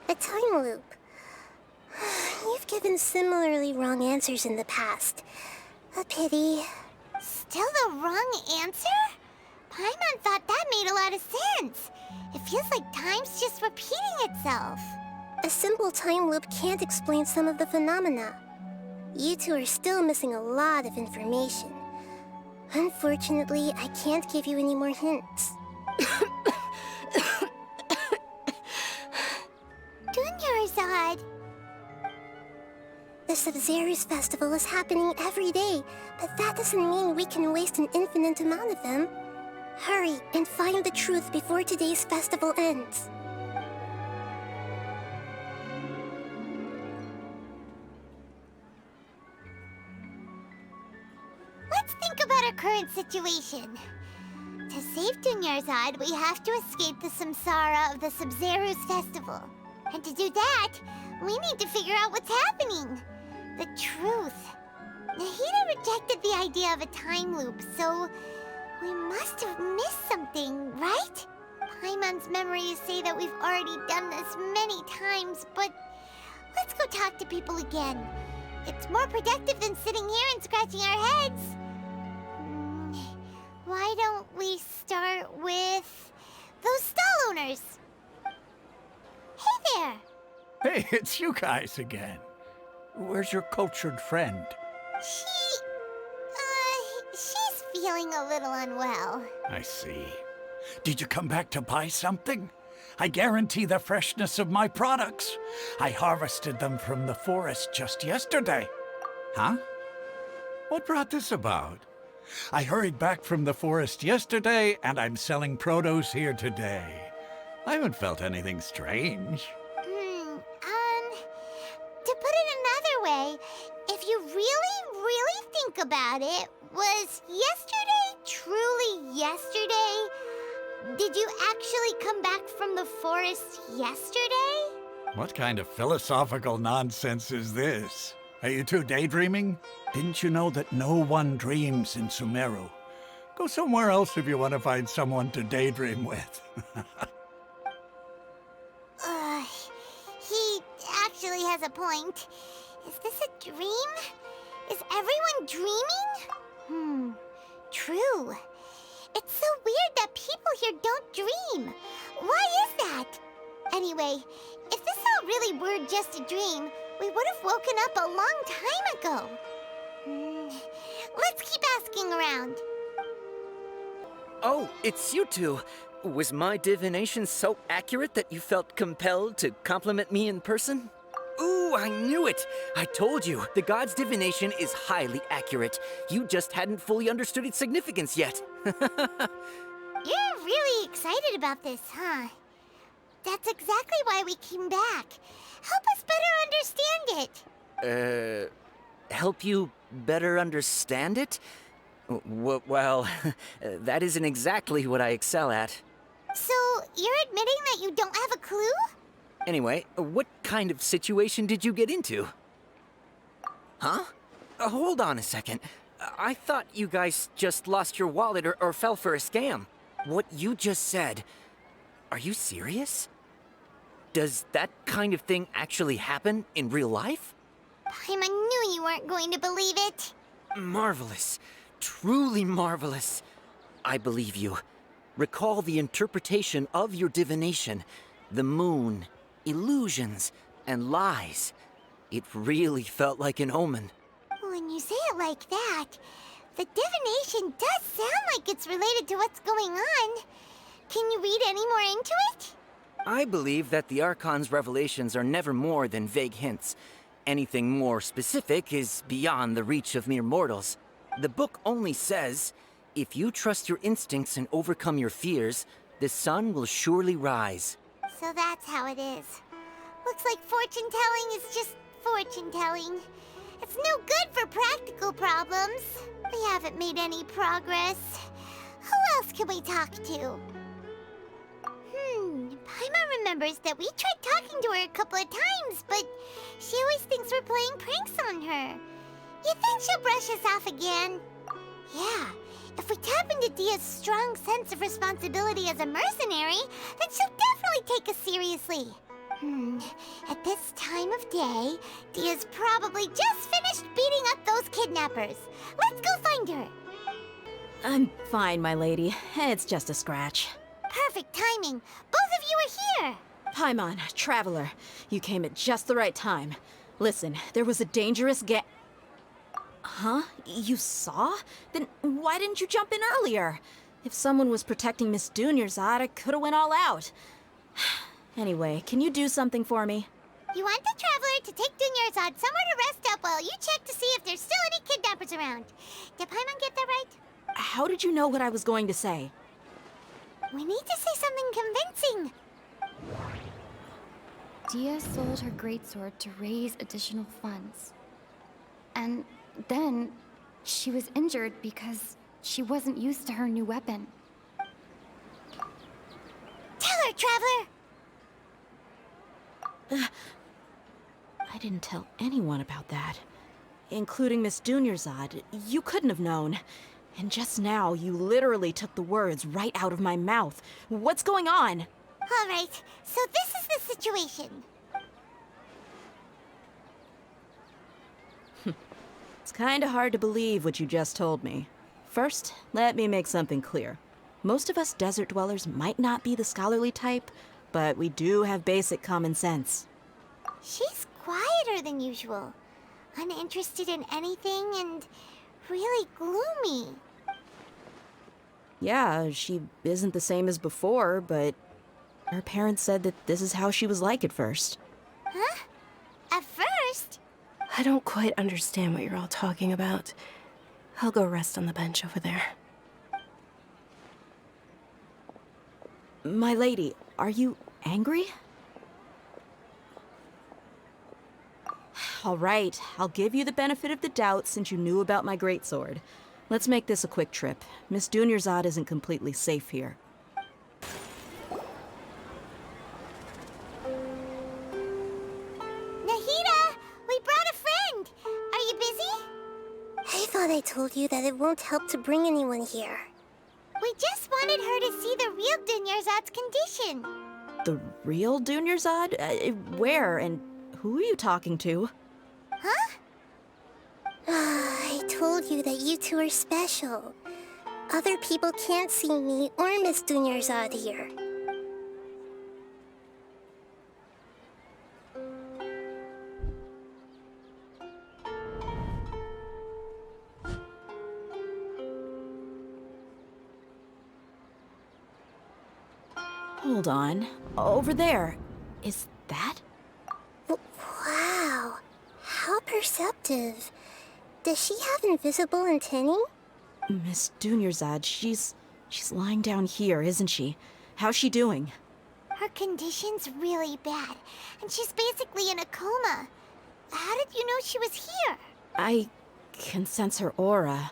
A time loop. You've given similarly wrong answers in the past. A pity. Still the wrong answer? Paimon thought that made a lot of sense. It feels like time's just repeating itself. A simple time loop can't explain some of the phenomena. You two are still missing a lot of information. Unfortunately, I can't give you any more hints. Dunyarzad. The Sub-Zeru's festival is happening every day, but that doesn't mean we can waste an infinite amount of them. Hurry and find the truth before today's festival ends. Let's think about our current situation. To save Dunyarzad, we have to escape the samsara of the Sub-Zeru's festival. And to do that, we need to figure out what's happening. The truth. Nahida rejected the idea of a time loop, so we must have missed something, right? Paimon's memories say that we've already done this many times, but let's go talk to people again. It's more productive than sitting here and scratching our heads. Why don't we start with those stall owners? Hey there! Hey, it's you guys again. Where's your cultured friend? She's feeling a little unwell. I see. Did you come back to buy something? I guarantee the freshness of my products. I harvested them from the forest just yesterday. Huh? What brought this about? I hurried back from the forest yesterday, and I'm selling produce here today. I haven't felt anything strange. To put it another way, if you really think about it, was yesterday truly yesterday? Did you actually come back from the forest yesterday? What kind of philosophical nonsense is this? Are you two daydreaming? Didn't you know that no one dreams in Sumeru? Go somewhere else if you want to find someone to daydream with. He actually has a point. Is this a dream? Is everyone dreaming? True. It's so weird that people here just a dream, we would have woken up a long time ago. Let's keep asking around. Oh, it's you two. Was my divination so accurate that you felt compelled to compliment me in person? Ooh, I knew it! I told you, the god's divination is highly accurate. You just hadn't fully understood its significance yet. You're really excited about this, huh? That's exactly why we came back. Help us better understand it. Help you better understand it? Well, that isn't exactly what I excel at. So, you're admitting that you don't have a clue? Anyway, what kind of situation did you get into? Huh? Hold on a second. I thought you guys just lost your wallet or fell for a scam. What you just said, are you serious? Does that kind of thing actually happen in real life? Paimon knew you weren't going to believe it. Marvelous. Truly marvelous. I believe you. Recall the interpretation of your divination. The moon, illusions, and lies. It really felt like an omen. When you say it like that, the divination does sound like it's related to what's going on. Can you read any more into it? I believe that the Archon's revelations are never more than vague hints. Anything more specific is beyond the reach of mere mortals. The book only says, if you trust your instincts and overcome your fears, the sun will surely rise. So that's how it is. Looks like fortune-telling is just fortune-telling. It's no good for practical problems. We haven't made any progress. Who else can we talk to? Paimon remembers that we tried talking to her a couple of times, but she always thinks we're playing pranks on her. You think she'll brush us off again? Yeah, if we tap into Dia's strong sense of responsibility as a mercenary, then she'll definitely take us seriously. At this time of day, Dia's probably just finished beating up those kidnappers. Let's go find her. I'm fine, my lady. It's just a scratch. Perfect timing. Both of you are here. Paimon, Traveler, you came at just the right time. Listen, there was a dangerous Huh? You saw? Then why didn't you jump in earlier? If someone was protecting Miss Dunyarzad, I could've went all out. Anyway, can you do something for me? You want the Traveler to take Dunyarzad somewhere to rest up while you check to see if there's still any kidnappers around. Did Paimon get that right? How did you know what I was going to say? We need to say something convincing. Dia sold her greatsword to raise additional funds. And then she was injured because she wasn't used to her new weapon. Tell her, Traveler! I didn't tell anyone about that. Including Miss Dunyarzad. You couldn't have known. And just now, you literally took the words right out of my mouth. What's going on? All right, so this is the situation. It's kinda hard to believe what you just told me. First, let me make something clear. Most of us desert dwellers might not be the scholarly type, but we do have basic common sense. She's quieter than usual. Uninterested in anything and really gloomy. Yeah, she isn't the same as before, but her parents said that this is how she was like at first. Huh? At first? I don't quite understand what you're all talking about. I'll go rest on the bench over there. My lady, are you angry? All right, I'll give you the benefit of the doubt since you knew about my greatsword. Let's make this a quick trip. Miss Dunyarzad isn't completely safe here. Nahida, we brought a friend. Are you busy? I thought I told you that it won't help to bring anyone here. We just wanted her to see the real Dunyarzad's condition. The real Dunyarzad? Where and who are you talking to? Huh? I told you that you two are special. Other people can't see me or Miss Dunyarzad here. Hold on. Over there. Is that? Wow. How perceptive. Does she have invisible antennae? Miss Dunyarzad, she's lying down here, isn't she? How's she doing? Her condition's really bad, and she's basically in a coma. How did you know she was here? I can sense her aura.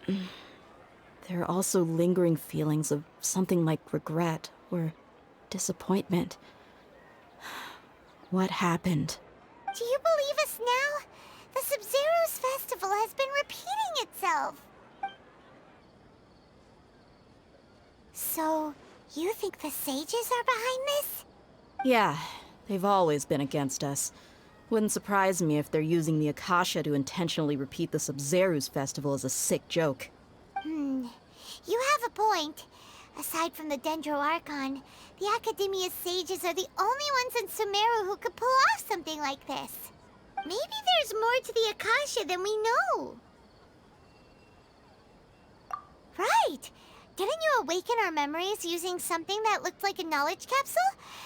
There are also lingering feelings of something like regret or disappointment. What happened? Do you believe us now? The Sub-Zero's festival has been repeating itself. So, you think the sages are behind this? Yeah, they've always been against us. Wouldn't surprise me if they're using the Akasha to intentionally repeat the Sub-Zero's festival as a sick joke. You have a point. Aside from the Dendro Archon, the Academia's sages are the only ones in Sumeru who could pull off something like this. Maybe there's more to the Akasha than we know. Right! Didn't you awaken our memories using something that looked like a knowledge capsule?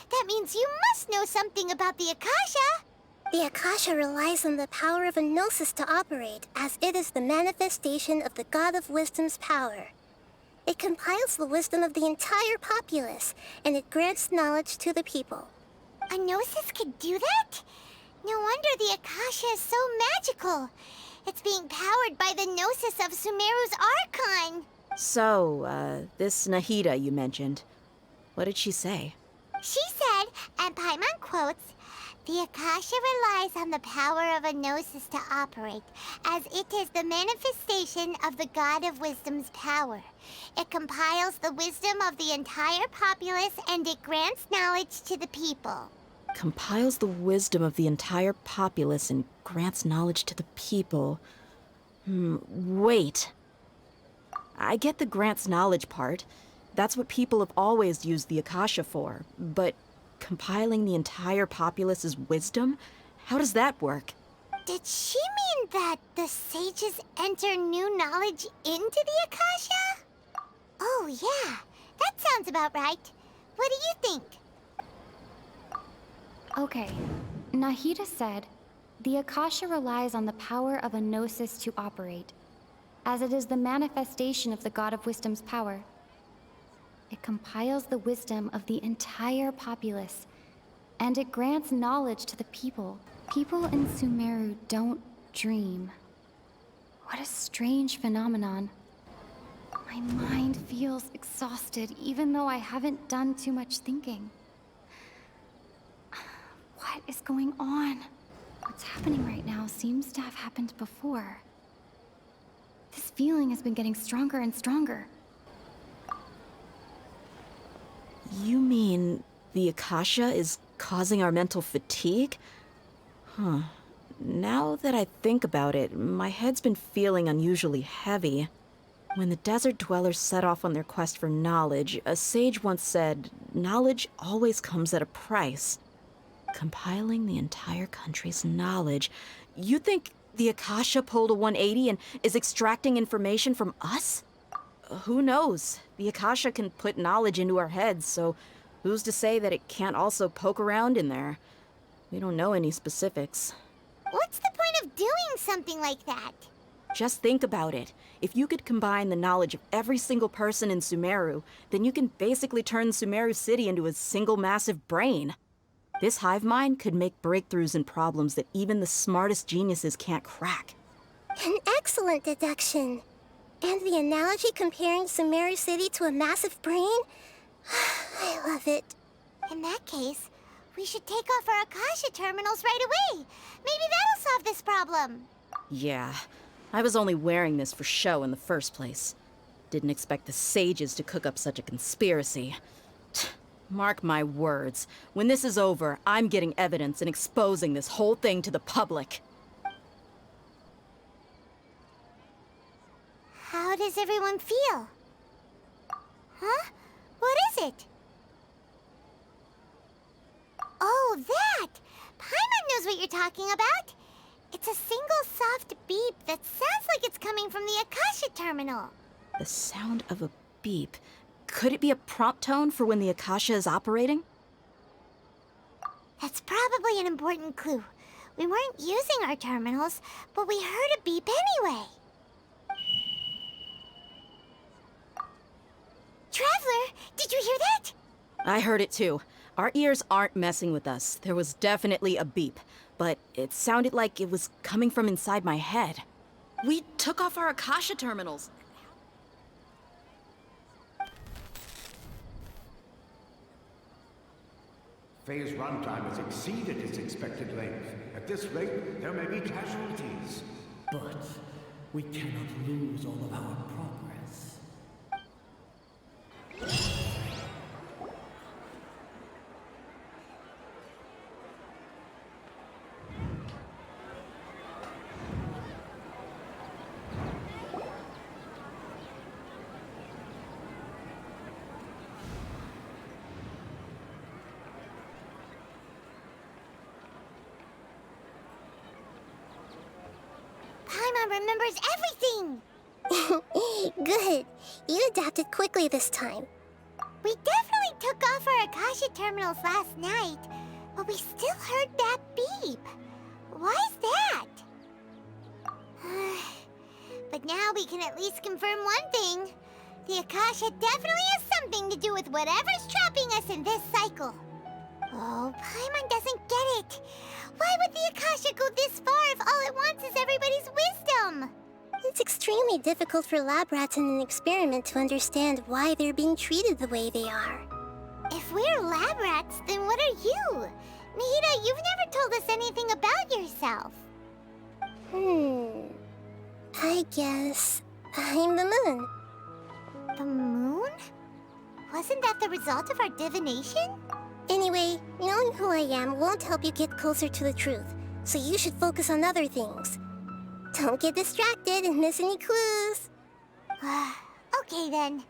That means you must know something about the Akasha! The Akasha relies on the power of a gnosis to operate, as it is the manifestation of the God of Wisdom's power. It compiles the wisdom of the entire populace, and it grants knowledge to the people. A gnosis could do that? No wonder the Akasha is so magical. It's being powered by the gnosis of Sumeru's Archon. So, this Nahida you mentioned, what did she say? She said, and Paimon quotes, "The Akasha relies on the power of a gnosis to operate, as it is the manifestation of the God of Wisdom's power. It compiles the wisdom of the entire populace, and it grants knowledge to the people." Compiles the wisdom of the entire populace and grants knowledge to the people. Wait. I get the grants knowledge part. That's what people have always used the Akasha for. But compiling the entire populace's wisdom? How does that work? Did she mean that the sages enter new knowledge into the Akasha? Oh yeah, that sounds about right. What do you think? Okay, Nahida said, the Akasha relies on the power of a gnosis to operate, as it is the manifestation of the God of Wisdom's power. It compiles the wisdom of the entire populace, and it grants knowledge to the people. People in Sumeru don't dream. What a strange phenomenon. My mind feels exhausted, even though I haven't done too much thinking. What is going on? What's happening right now seems to have happened before. This feeling has been getting stronger and stronger. You mean the Akasha is causing our mental fatigue? Huh. Now that I think about it, my head's been feeling unusually heavy. When the desert dwellers set off on their quest for knowledge, a sage once said, knowledge always comes at a price. Compiling the entire country's knowledge. You think the Akasha pulled a 180 and is extracting information from us? Who knows? The Akasha can put knowledge into our heads, so who's to say that it can't also poke around in there? We don't know any specifics. What's the point of doing something like that? Just think about it. If you could combine the knowledge of every single person in Sumeru, then you can basically turn Sumeru City into a single massive brain. This hive mind could make breakthroughs in problems that even the smartest geniuses can't crack. An excellent deduction. And the analogy comparing Sumeru City to a massive brain? I love it. In that case, we should take off our Akasha terminals right away. Maybe that'll solve this problem. Yeah, I was only wearing this for show in the first place. Didn't expect the sages to cook up such a conspiracy. Mark my words, when this is over, I'm getting evidence and exposing this whole thing to the public. How does everyone feel? Huh? What is it? Oh, that! Paimon knows what you're talking about. It's a single soft beep that sounds like it's coming from the Akasha terminal. The sound of a beep Could it be a prompt tone for when the Akasha is operating? That's probably an important clue. We weren't using our terminals, but we heard a beep anyway. Traveler, did you hear that? I heard it too. Our ears aren't messing with us. There was definitely a beep, but it sounded like it was coming from inside my head. We took off our Akasha terminals. Phase runtime has exceeded its expected length. At this rate, there may be casualties. But we cannot lose all of our progress. Paimon remembers everything! Good. You adapted quickly this time. We definitely took off our Akasha terminals last night, but we still heard that beep. Why is that? But now we can at least confirm one thing. The Akasha definitely has something to do with whatever's trapping us in this cycle. Oh, Paimon doesn't get it. Why would the Akasha go this far if all it wants is everybody's wisdom? It's extremely difficult for lab rats in an experiment to understand why they're being treated the way they are. If we're lab rats, then what are you? Nahida, you've never told us anything about yourself. I guess I'm the moon. The moon? Wasn't that the result of our divination? Anyway, knowing who I am won't help you get closer to the truth, so you should focus on other things. Don't get distracted and miss any clues. Okay then.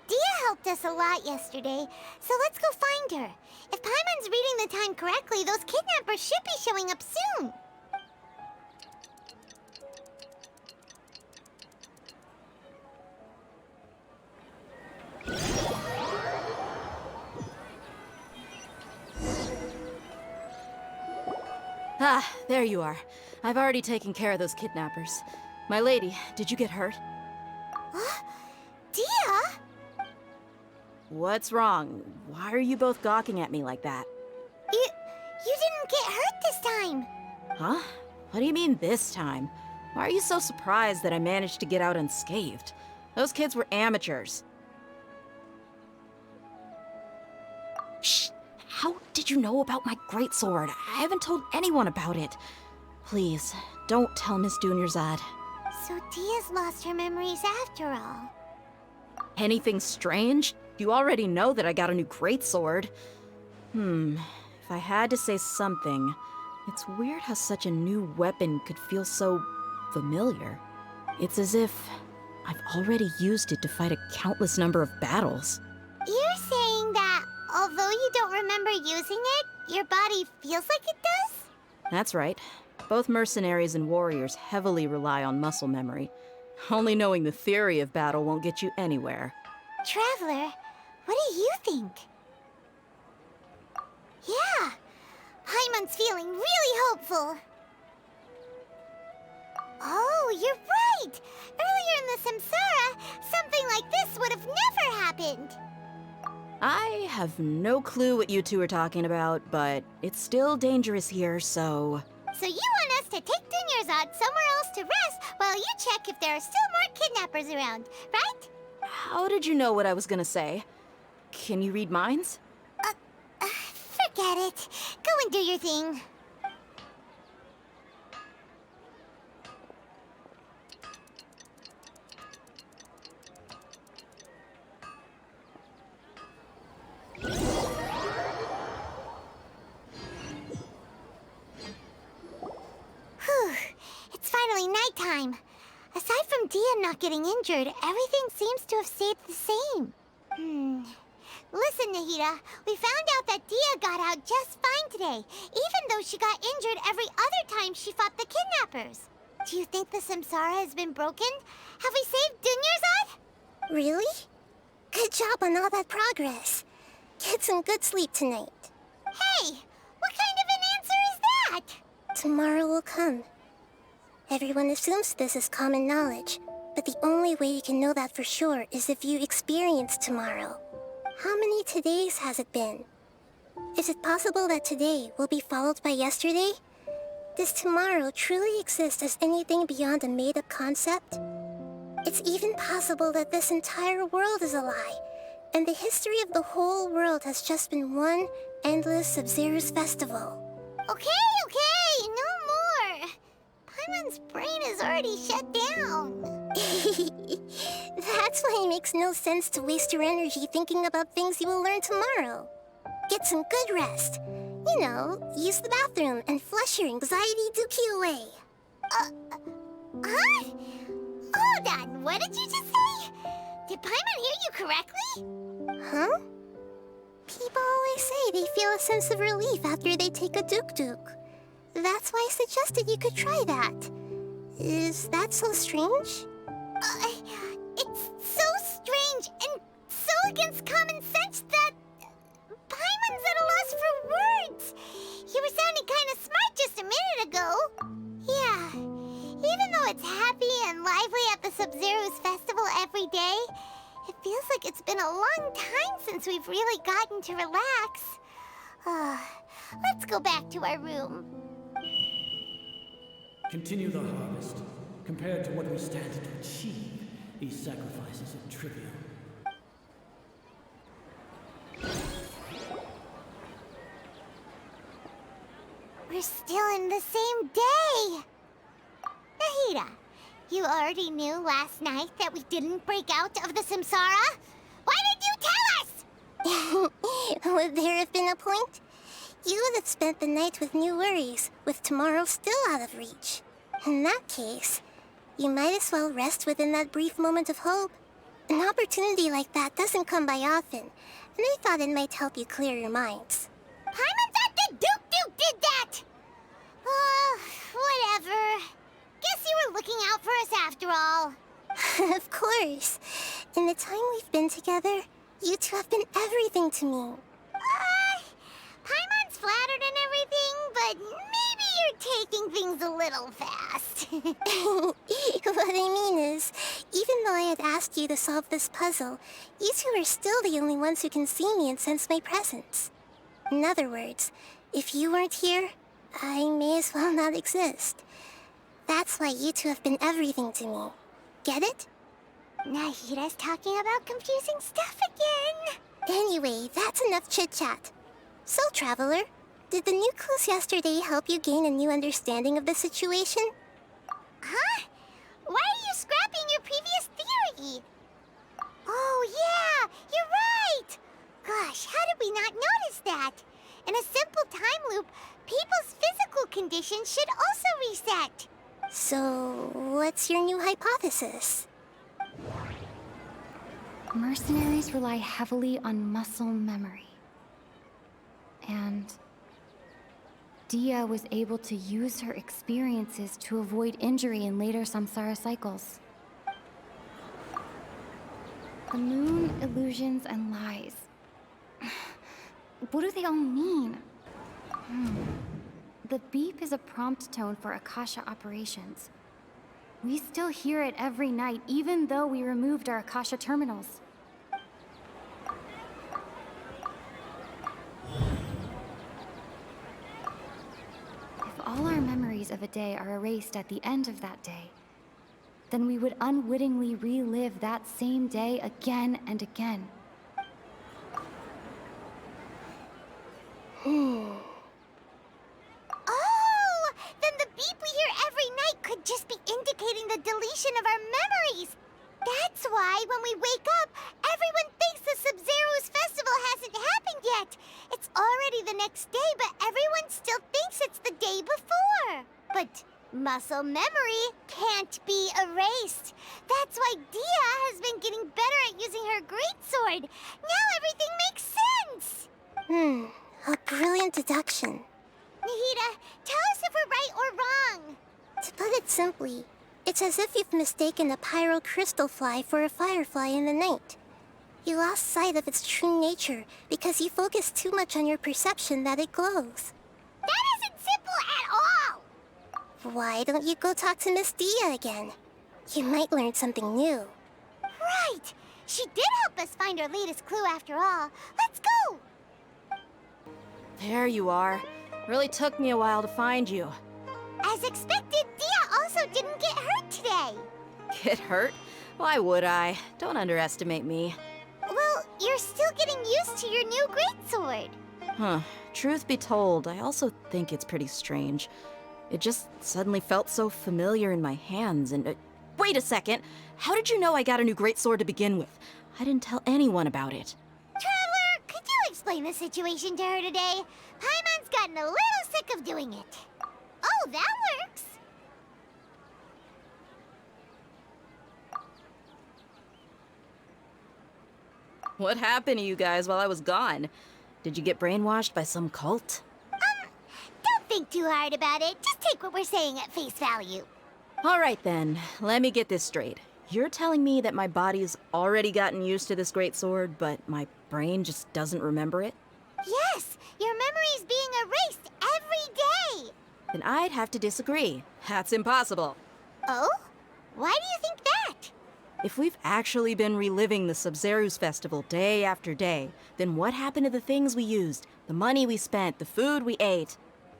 Dia helped us a lot yesterday, so let's go find her. If Paimon's reading the time correctly, those kidnappers should be showing up soon. Ah, there you are. I've already taken care of those kidnappers. My lady, did you get hurt? Dia? What's wrong? Why are you both gawking at me like that? You didn't get hurt this time. Huh? What do you mean this time? Why are you so surprised that I managed to get out unscathed? Those kids were amateurs. Shh! How did you know about my greatsword? I haven't told anyone about it. Please, don't tell Miss Dunyarzad. So Dia's lost her memories after all. Anything strange? You already know that I got a new greatsword. If I had to say something, it's weird how such a new weapon could feel so familiar. It's as if I've already used it to fight a countless number of battles. You're saying that although you don't remember using it, your body feels like it does? That's right. Both mercenaries and warriors heavily rely on muscle memory. Only knowing the theory of battle won't get you anywhere. Traveler, what do you think? Yeah, Paimon's feeling really hopeful. Oh, you're right! Earlier in the Samsara, something like this would have never happened. I have no clue what you two are talking about, but it's still dangerous here, so... So you want us to take Dunyarzad somewhere else to rest while you check if there are still more kidnappers around, right? How did you know what I was gonna say? Can you read minds? Forget it. Go and do your thing. Whew. It's finally nighttime. Aside from Dia not getting injured, everything seems to have stayed the same. Listen, Nahida, we found out that Dia got out just fine today, even though she got injured every other time she fought the kidnappers. Do you think the Samsara has been broken? Have we saved Dunyarzad? Really? Good job on all that progress. Get some good sleep tonight. Hey, what kind of an answer is that? Tomorrow will come. Everyone assumes this is common knowledge, but the only way you can know that for sure is if you experience tomorrow. How many todays has it been? Is it possible that today will be followed by yesterday? Does tomorrow truly exist as anything beyond a made-up concept? It's even possible that this entire world is a lie, and the history of the whole world has just been one endless Sabzeruz festival. Okay, no more. Paimon's brain is already shut down. That's why it makes no sense to waste your energy thinking about things you will learn tomorrow. Get some good rest. You know, use the bathroom and flush your anxiety dookie away. Huh? Hold on, what did you just say? Did Paimon hear you correctly? Huh? People always say they feel a sense of relief after they take a duk-duk. That's why I suggested you could try that. Is that so strange? It's so strange and so against common sense that Paimon's at a loss for words. You were sounding kind of smart just a minute ago. Yeah, even though it's happy and lively at the Sabzeruz festival every day, it feels like it's been a long time since we've really gotten to relax. Let's go back to our room. Continue the harvest. Compared to what we stand to achieve, these sacrifices are trivial. We're still in the same day! Nahida, you already knew last night that we didn't break out of the samsara? Why did you tell us? Would there have been a point? You would have spent the night with new worries, with tomorrow still out of reach. In that case, you might as well rest within that brief moment of hope. An opportunity like that doesn't come by often, and I thought it might help you clear your minds. Paimon thought the Duke did that! Whatever. Guess you were looking out for us after all. Of course. In the time we've been together, you two have been everything to me. Paimon's flattered and everything, but maybe you're taking things a little fast. What I mean is, even though I had asked you to solve this puzzle, you two are still the only ones who can see me and sense my presence. In other words, if you weren't here, I may as well not exist. That's why you two have been everything to me. Get it? Nahida's talking about confusing stuff again. Anyway, that's enough chit-chat. So, Traveler, did the new clues yesterday help you gain a new understanding of the situation? Huh? Why are you scrapping your previous theory? Oh, yeah, you're right! Gosh, how did we not notice that? In a simple time loop, people's physical conditions should also reset. So, what's your new hypothesis? Mercenaries rely heavily on muscle memory. And Dia was able to use her experiences to avoid injury in later samsara cycles. The moon, illusions, and lies. What do they all mean? The beep is a prompt tone for Akasha operations. We still hear it every night, even though we removed our Akasha terminals. If all our memories of a day are erased at the end of that day, then we would unwittingly relive that same day again and again. Oh! Then the beep we hear every night could just be indicating the deletion of our memories. That's why when we wake up, everyone thinks the Sabzeruz festival hasn't happened yet. It's already the next day, but everyone still thinks it's the day before. But muscle memory can't be erased. That's why Dia has been getting better at using her greatsword. Now everything makes sense. A brilliant deduction. Nahida, tell us if we're right or wrong. To put it simply, it's as if you've mistaken a pyro crystal fly for a firefly in the night. You lost sight of its true nature because you focused too much on your perception that it glows. That isn't simple at all! Why don't you go talk to Miss Dia again? You might learn something new. Right! She did help us find our latest clue after all. Let's go! There you are. Really took me a while to find you. As expected, Dia also didn't get hurt today. Get hurt? Why would I? Don't underestimate me. Well, you're still getting used to your new greatsword. Huh. Truth be told, I also think it's pretty strange. It just suddenly felt so familiar in my hands and... wait a second! How did you know I got a new greatsword to begin with? I didn't tell anyone about it. Traveler, could you explain the situation to her today? Paimon's gotten a little sick of doing it. Oh, that works! What happened to you guys while I was gone? Did you get brainwashed by some cult? Don't think too hard about it. Just take what we're saying at face value. Alright then, let me get this straight. You're telling me that my body's already gotten used to this greatsword, but my brain just doesn't remember it? Yes, your memory's being erased every day. Then I'd have to disagree. That's impossible. Oh? Why do you think that? If we've actually been reliving the Sub-Zeru's festival day after day, then what happened to the things we used, the money we spent, the food we ate?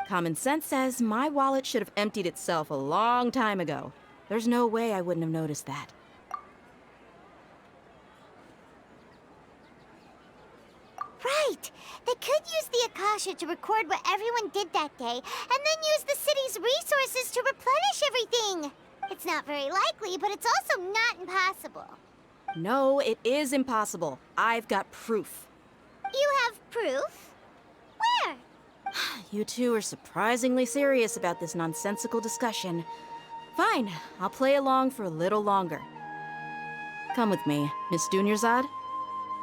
Common sense says my wallet should have emptied itself a long time ago. There's no way I wouldn't have noticed that. Right! They could use the Akasha to record what everyone did that day, and then use the city's resources to replenish everything! It's not very likely, but it's also not impossible. No, it is impossible. I've got proof. You have proof? Where? You two are surprisingly serious about this nonsensical discussion. Fine, I'll play along for a little longer. Come with me, Miss Dunyarzad.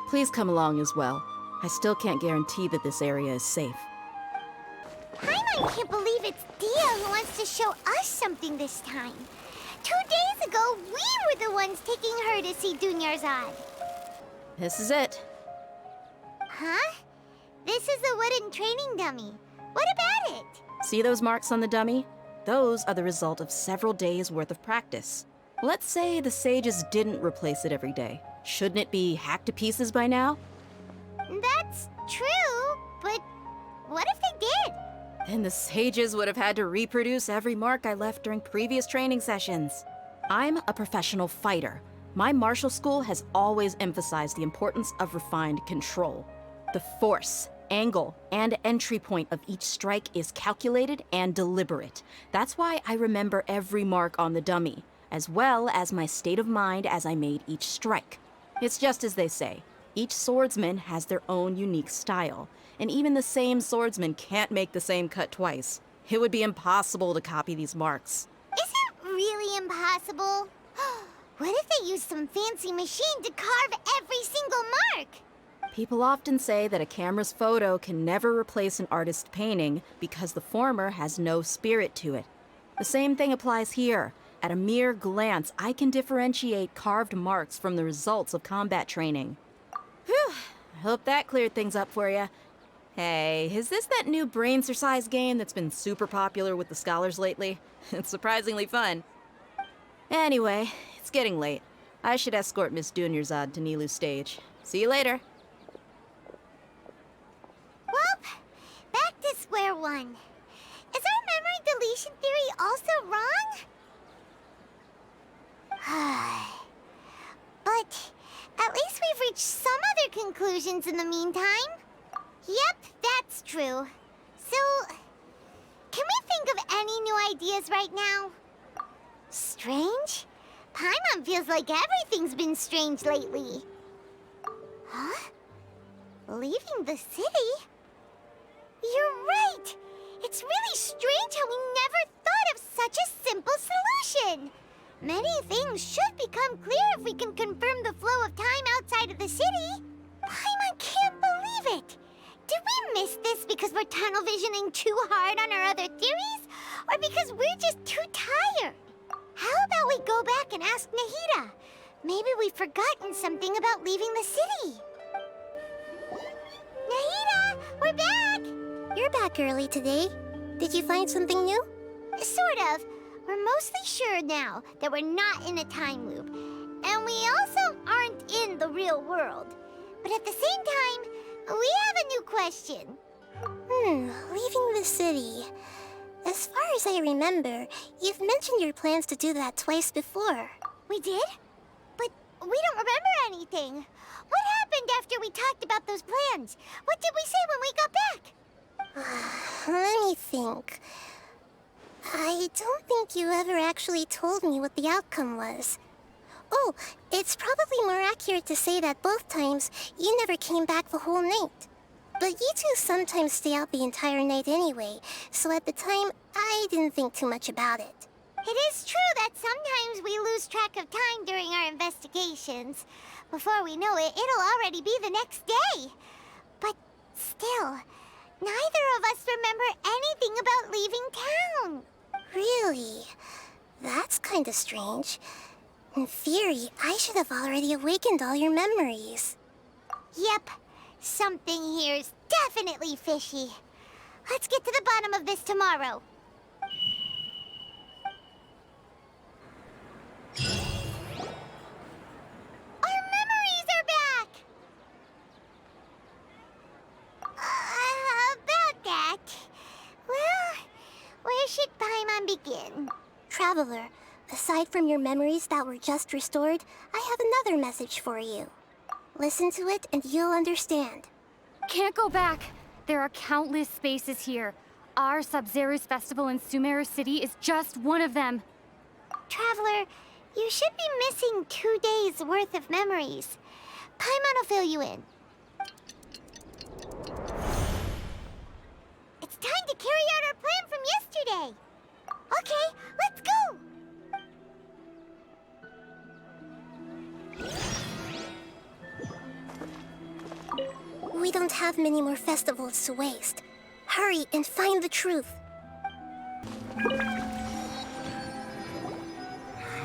Please come along as well. I still can't guarantee that this area is safe. Paimon can't believe it's Dia who wants to show us something this time. 2 days ago, we were the ones taking her to see Dunyarzad. This is it. Huh? This is a wooden training dummy. What about it? See those marks on the dummy? Those are the result of several days' worth of practice. Let's say the sages didn't replace it every day. Shouldn't it be hacked to pieces by now? That's true, but what if they did? Then the sages would have had to reproduce every mark I left during previous training sessions. I'm a professional fighter. My martial school has always emphasized the importance of refined control. The force, angle, and entry point of each strike is calculated and deliberate. That's why I remember every mark on the dummy, as well as my state of mind as I made each strike. It's just as they say, each swordsman has their own unique style, and even the same swordsman can't make the same cut twice. It would be impossible to copy these marks. Is it really impossible? What if they used some fancy machine to carve every single mark? People often say that a camera's photo can never replace an artist's painting because the former has no spirit to it. The same thing applies here. At a mere glance, I can differentiate carved marks from the results of combat training. Whew, I hope that cleared things up for you. Hey, is this that new brain-exercise game that's been super popular with the scholars lately? It's surprisingly fun. Anyway, it's getting late. I should escort Miss Dunyarzad to Nilu's stage. See you later. Well, back to square one. Is our memory deletion theory also wrong? But at least we've reached some other conclusions in the meantime. Yep, that's true. So, can we think of any new ideas right now? Strange? Paimon feels like everything's been strange lately. Huh? Leaving the city? You're right! It's really strange how we never thought of such a simple solution! Many things should become clear if we can confirm the flow of time outside of the city. Paimon can't believe it! Did we miss this because we're tunnel visioning too hard on our other theories? Or because we're just too tired? How about we go back and ask Nahida? Maybe we've forgotten something about leaving the city. Nahida, we're back! You're back early today. Did you find something new? Sort of. We're mostly sure now that we're not in a time loop. And we also aren't in the real world. But at the same time, we have a new question. Leaving the city. As far as I remember, you've mentioned your plans to do that twice before. We did? But we don't remember anything. What happened after we talked about those plans? What did we say when we got back? Let me think. I don't think you ever actually told me what the outcome was. Oh, it's probably more accurate to say that both times you never came back the whole night. But you two sometimes stay out the entire night anyway, so at the time, I didn't think too much about it. It is true that sometimes we lose track of time during our investigations. Before we know it, it'll already be the next day. But still, neither of us remember anything about leaving town. Really? That's kinda strange. In theory, I should have already awakened all your memories. Yep. Something here's definitely fishy. Let's get to the bottom of this tomorrow. Our memories are back! About that... Well, where should Paimon begin? Traveler, aside from your memories that were just restored, I have another message for you. Listen to it and you'll understand. Can't go back. There are countless spaces here. Our Sub-Zeru's festival in Sumeru City is just one of them. Traveler, you should be missing 2 days worth of memories. Paimon will fill you in. It's time to carry out our plan from yesterday. Okay, let's go! We don't have many more festivals to waste. Hurry and find the truth.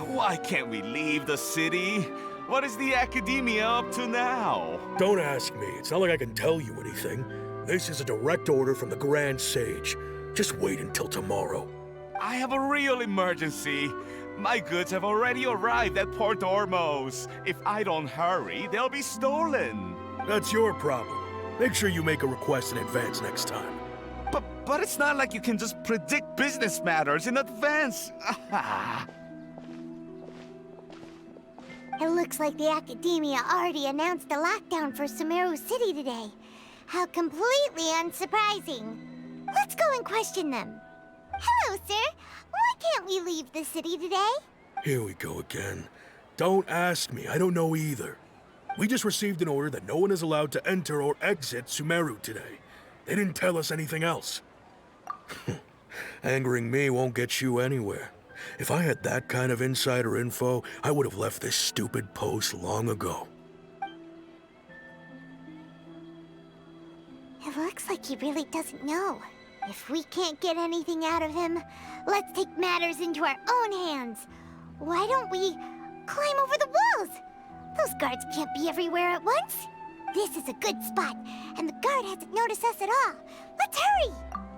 Why can't we leave the city? What is the Academia up to now? Don't ask me. It's not like I can tell you anything. This is a direct order from the Grand Sage. Just wait until tomorrow. I have a real emergency. My goods have already arrived at Port Ormos. If I don't hurry, they'll be stolen. That's your problem. Make sure you make a request in advance next time. But it's not like you can just predict business matters in advance. It looks like the Academia already announced a lockdown for Sumeru City today. How completely unsurprising. Let's go and question them. Hello, sir. Why can't we leave the city today? Here we go again. Don't ask me. I don't know either. We just received an order that no one is allowed to enter or exit Sumeru today. They didn't tell us anything else. Angering me won't get you anywhere. If I had that kind of insider info, I would have left this stupid post long ago. It looks like he really doesn't know. If we can't get anything out of him, let's take matters into our own hands. Why don't we climb over the walls? Those guards can't be everywhere at once. This is a good spot, and the guard hasn't noticed us at all. Let's hurry!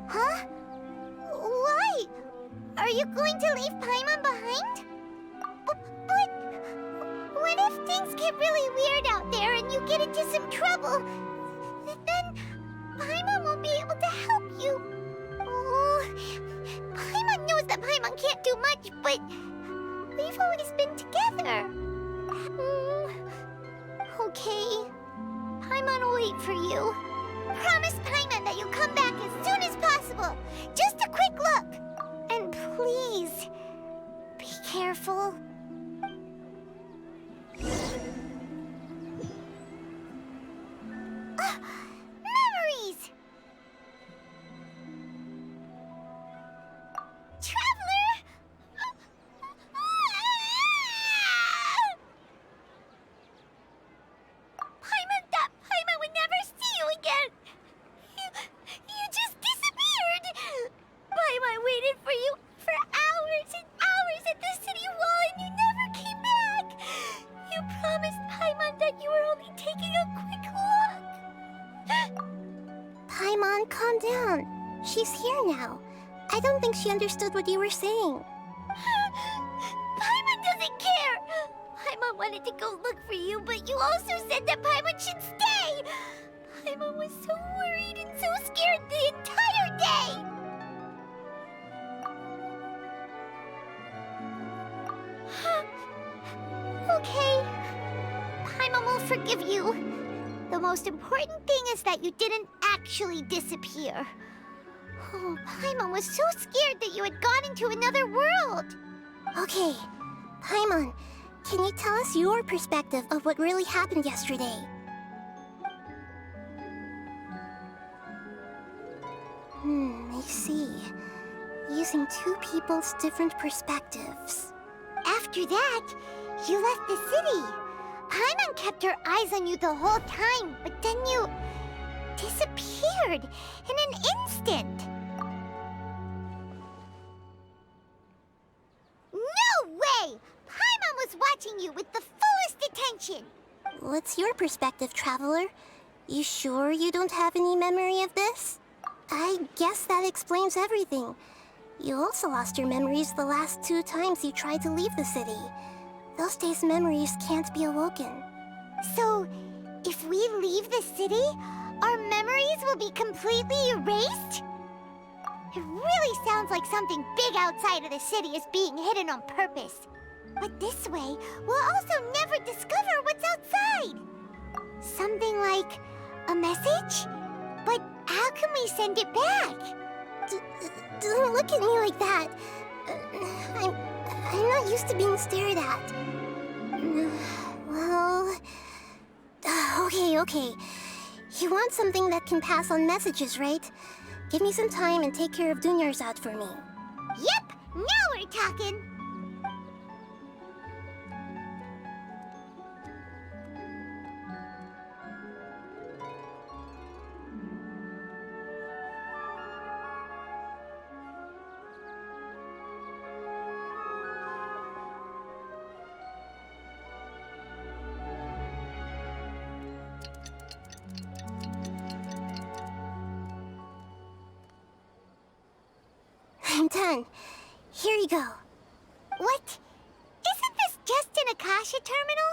Huh? Why? Are you going to leave Paimon behind? But what if things get really weird out there and you get into some trouble? Then Paimon won't be able to help you. Oh, Paimon knows that Paimon can't do much, but we've always been together. Okay. Paimon will wait for you. Promise Paimon that you'll come back as soon as possible. Just a quick look. And please, be careful. Memories! Traveler! Paimon thought Paimon would never see you again! You just disappeared! Paimon waited for you for hours and hours at the city wall, and thought you were only taking a quick look. Paimon, calm down. She's here now. I don't think she understood what you were saying. Paimon doesn't care! Paimon wanted to go look for you, but you also said that Paimon should stay! Paimon was so worried and so scared the entire day! Okay. Paimon will forgive you. The most important thing is that you didn't actually disappear. Oh, Paimon was so scared that you had gone into another world. Okay, Paimon, can you tell us your perspective of what really happened yesterday? I see. Using two people's different perspectives. After that, you left the city. Paimon kept her eyes on you the whole time, but then you disappeared in an instant. No way! Paimon was watching you with the fullest attention. What's your perspective, Traveler? You sure you don't have any memory of this? I guess that explains everything. You also lost your memories the last 2 times you tried to leave the city. Those days' memories can't be awoken. So, if we leave the city, our memories will be completely erased? It really sounds like something big outside of the city is being hidden on purpose. But this way, we'll also never discover what's outside. Something like a message? But how can we send it back? Don't look at me like that. I'm not used to being stared at. Well... Okay. You want something that can pass on messages, right? Give me some time and take care of Dunyarzad for me. Yep! Now we're talking! I'm done. Here you go. What? Isn't this just an Akasha terminal?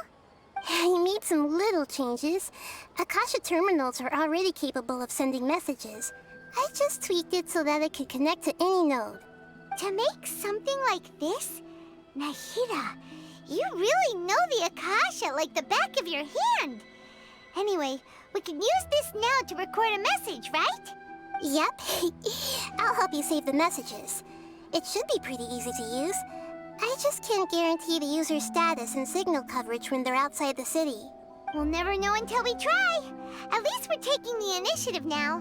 You made some little changes. Akasha terminals are already capable of sending messages. I just tweaked it so that it could connect to any node. To make something like this? Nahida, you really know the Akasha like the back of your hand. Anyway, we can use this now to record a message, right? Yep. I'll help you save the messages. It should be pretty easy to use. I just can't guarantee the user's status and signal coverage when they're outside the city. We'll never know until we try. At least we're taking the initiative now.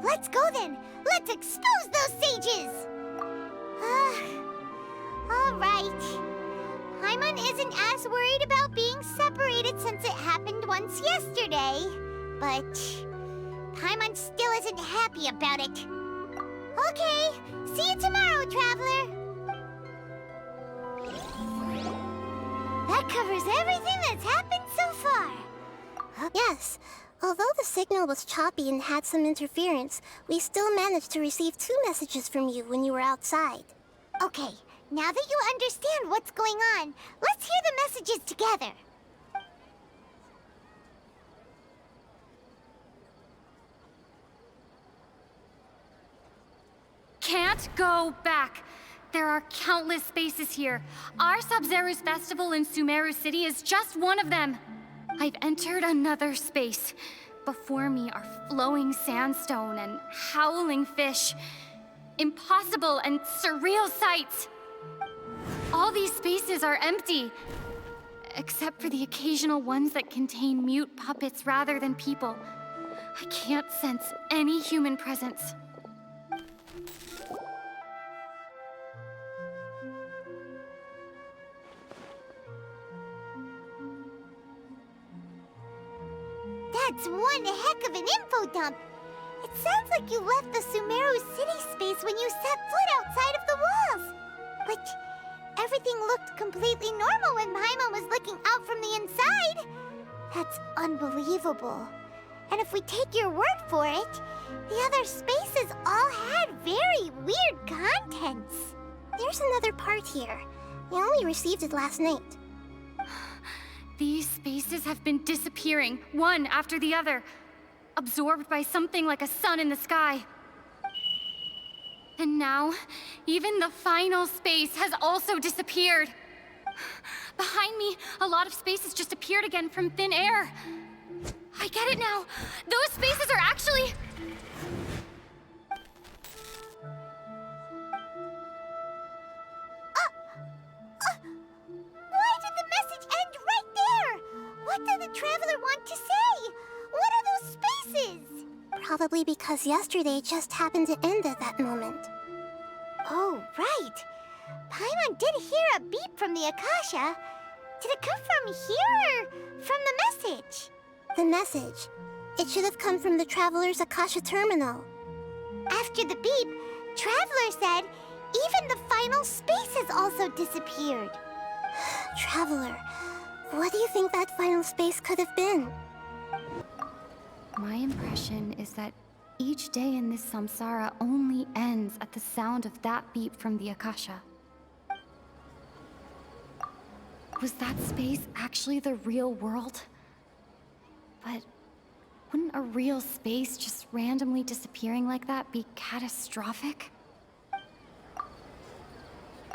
Let's go then. Let's expose those sages. All right. Paimon isn't as worried about being separated since it happened once yesterday. But Paimon still isn't happy about it. Okay, see you tomorrow, Traveler. That covers everything that's happened so far. Yes. Although the signal was choppy and had some interference, we still managed to receive 2 messages from you when you were outside. Okay, now that you understand what's going on, let's hear the messages together. Can't go back. There are countless spaces here. Our Sub-Zeru's festival in Sumeru City is just one of them. I've entered another space. Before me are flowing sandstone and howling fish. Impossible and surreal sights. All these spaces are empty, except for the occasional ones that contain mute puppets rather than people. I can't sense any human presence. That's one heck of an info dump. It sounds like you left the Sumeru city space when you set foot outside of the walls. But everything looked completely normal when Paimon was looking out from the inside. That's unbelievable. And if we take your word for it, the other spaces all had very weird contents. There's another part here. We only received it last night. These spaces have been disappearing, one after the other, absorbed by something like a sun in the sky. And now, even the final space has also disappeared. Behind me, a lot of spaces just appeared again from thin air. I get it now. Those spaces are actually... Why did the message end right there? What did the Traveler want to say? What are those spaces? Probably because yesterday just happened to end at that moment. Oh, right. Paimon did hear a beep from the Akasha. Did it come from here or from the message? The message. It should have come from the Traveler's Akasha terminal. After the beep, Traveler said even the final space has also disappeared. Traveler, what do you think that final space could have been? My impression is that each day in this samsara only ends at the sound of that beep from the Akasha. Was that space actually the real world? But wouldn't a real space just randomly disappearing like that be catastrophic?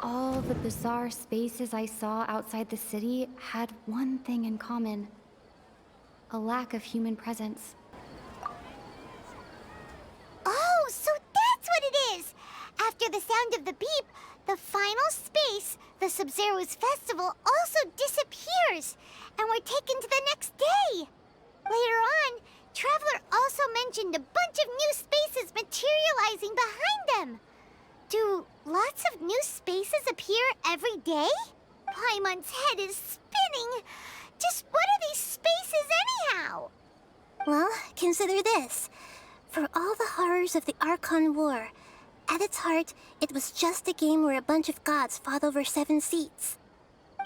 All the bizarre spaces I saw outside the city had one thing in common: a lack of human presence. Oh, so that's what it is! After the sound of the beep, the final space, the Sub-Zero's festival, also disappears, and we're taken to the next day. Later on, Traveler also mentioned a bunch of new spaces materializing behind them. Do lots of new spaces appear every day? Paimon's head is spinning. Just what are these spaces anyhow? Well, consider this. For all the horrors of the Archon War, at its heart, it was just a game where a bunch of gods fought over 7 seats.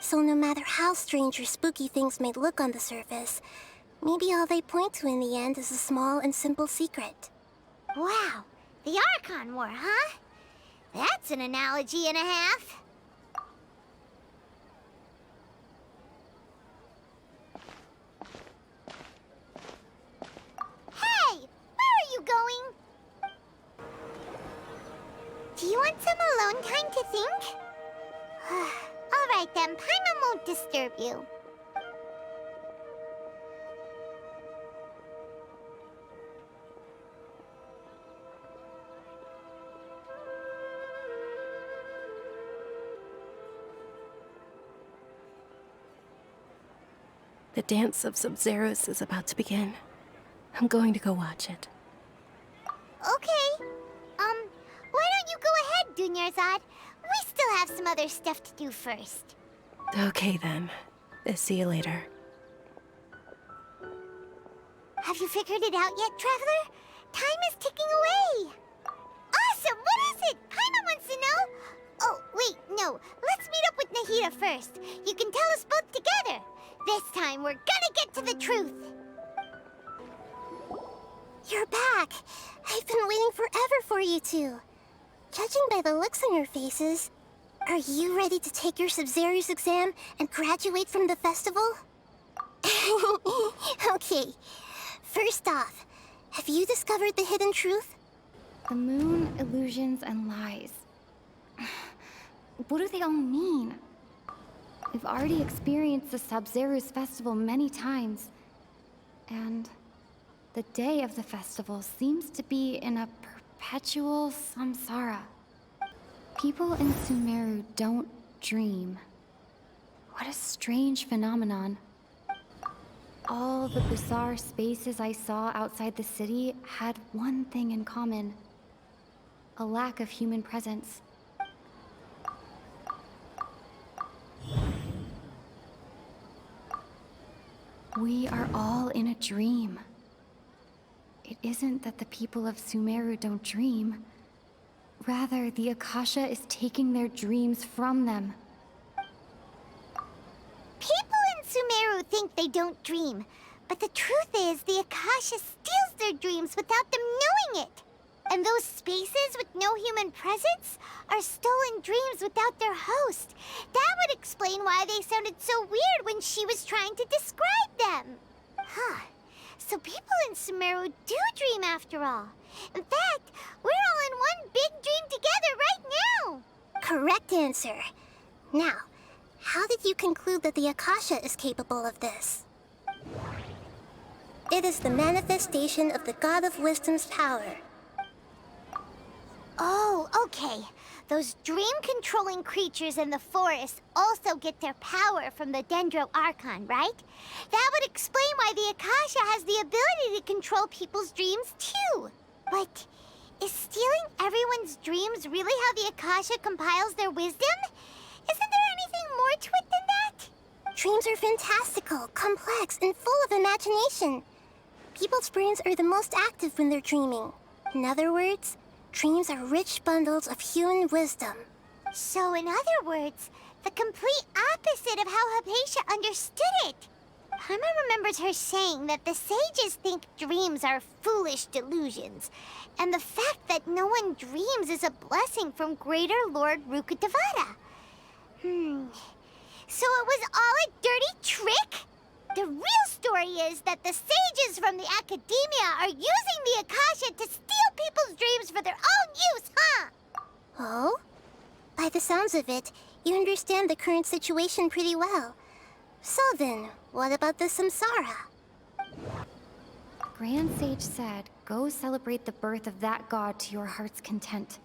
So no matter how strange or spooky things may look on the surface, maybe all they point to in the end is a small and simple secret. Wow, the Archon War, huh? That's an analogy and a half. Hey, where are you going? Do you want some alone time to think? All right then, Paimon won't disturb you. The dance of Sub-Zeros is about to begin. I'm going to go watch it. Okay. Why don't you go ahead, Dunyarzad? We still have some other stuff to do first. Okay then. See you later. Have you figured it out yet, Traveler? Time is ticking away. Awesome! What is it? Paimon wants to know. Oh, wait, no. Let's meet up with Nahida first. You can tell us both together. This time, we're gonna get to the truth. You're back. I've been waiting forever for you two. Judging by the looks on your faces, are you ready to take your Sub-Zero's exam and graduate from the festival? Okay. First off, have you discovered the hidden truth? The moon, illusions, and lies. What do they all mean? We've already experienced the Sub-Zero's festival many times, and the day of the festival seems to be in a perpetual samsara. People in Sumeru don't dream. What a strange phenomenon. All the bizarre spaces I saw outside the city had one thing in common: a lack of human presence. We are all in a dream. It isn't that the people of Sumeru don't dream. Rather, the Akasha is taking their dreams from them. People in Sumeru Sumeru think they don't dream. But the truth is, the Akasha steals their dreams without them knowing it. And those spaces with no human presence are stolen dreams without their host. That would explain why they sounded so weird when she was trying to describe them. Huh. So people in Sumeru do dream after all. In fact, we're all in one big dream together right now. Correct answer. Now, how did you conclude that the Akasha is capable of this? It is the manifestation of the God of Wisdom's power. Oh, okay. Those dream-controlling creatures in the forest also get their power from the Dendro Archon, right? That would explain why the Akasha has the ability to control people's dreams, too. But is stealing everyone's dreams really how the Akasha compiles their wisdom? Isn't there anything more to it than that? Dreams are fantastical, complex, and full of imagination. People's brains are the most active when they're dreaming. In other words, dreams are rich bundles of human wisdom. So in other words, the complete opposite of how Hypatia understood it. Paimon remembers her saying that the sages think dreams are foolish delusions, and the fact that no one dreams is a blessing from Greater Lord Rukkhadevata. So it was all a dirty trick? The real story is that the sages from the Academia are using the Akasha to steal people's dreams for their own use, huh? Oh? By the sounds of it, you understand the current situation pretty well. So then, what about the Samsara? Grand Sage said, go celebrate the birth of that god to your heart's content.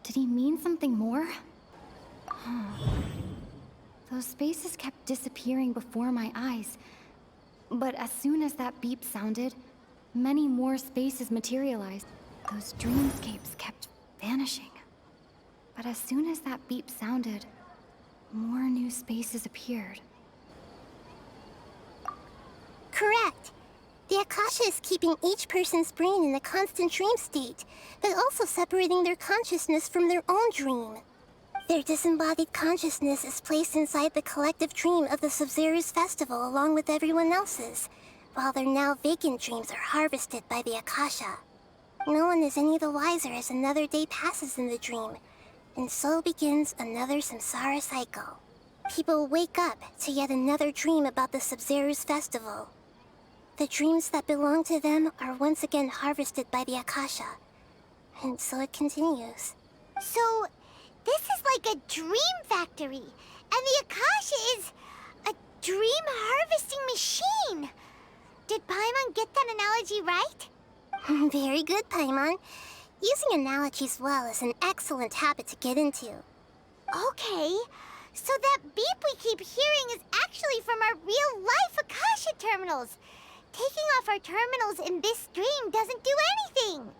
Did he mean something more? Those spaces kept disappearing before my eyes. But as soon as that beep sounded, many more spaces materialized. Those dreamscapes kept vanishing. But as soon as that beep sounded, more new spaces appeared. Correct. The Akasha is keeping each person's brain in a constant dream state, but also separating their consciousness from their own dream. Their disembodied consciousness is placed inside the collective dream of the Sub-Zero's festival along with everyone else's, while their now vacant dreams are harvested by the Akasha. No one is any the wiser as another day passes in the dream, and so begins another samsara cycle. People wake up to yet another dream about the Sub-Zero's festival. The dreams that belong to them are once again harvested by the Akasha, and so it continues. So, this is like a dream factory, and the Akasha is a dream harvesting machine. Did Paimon get that analogy right? Very good, Paimon. Using analogies well is an excellent habit to get into. Okay, so that beep we keep hearing is actually from our real-life Akasha terminals. Taking off our terminals in this dream doesn't do anything.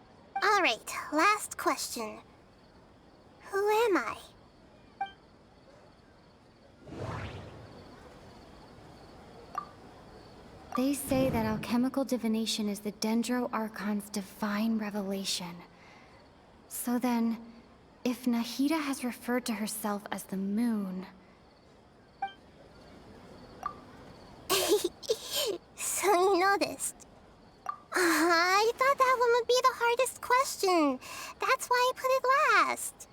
All right, last question. Who am I? They say that alchemical divination is the Dendro Archon's divine revelation. So then, if Nahida has referred to herself as the moon... So you noticed. I thought that one would be the hardest question. That's why I put it last.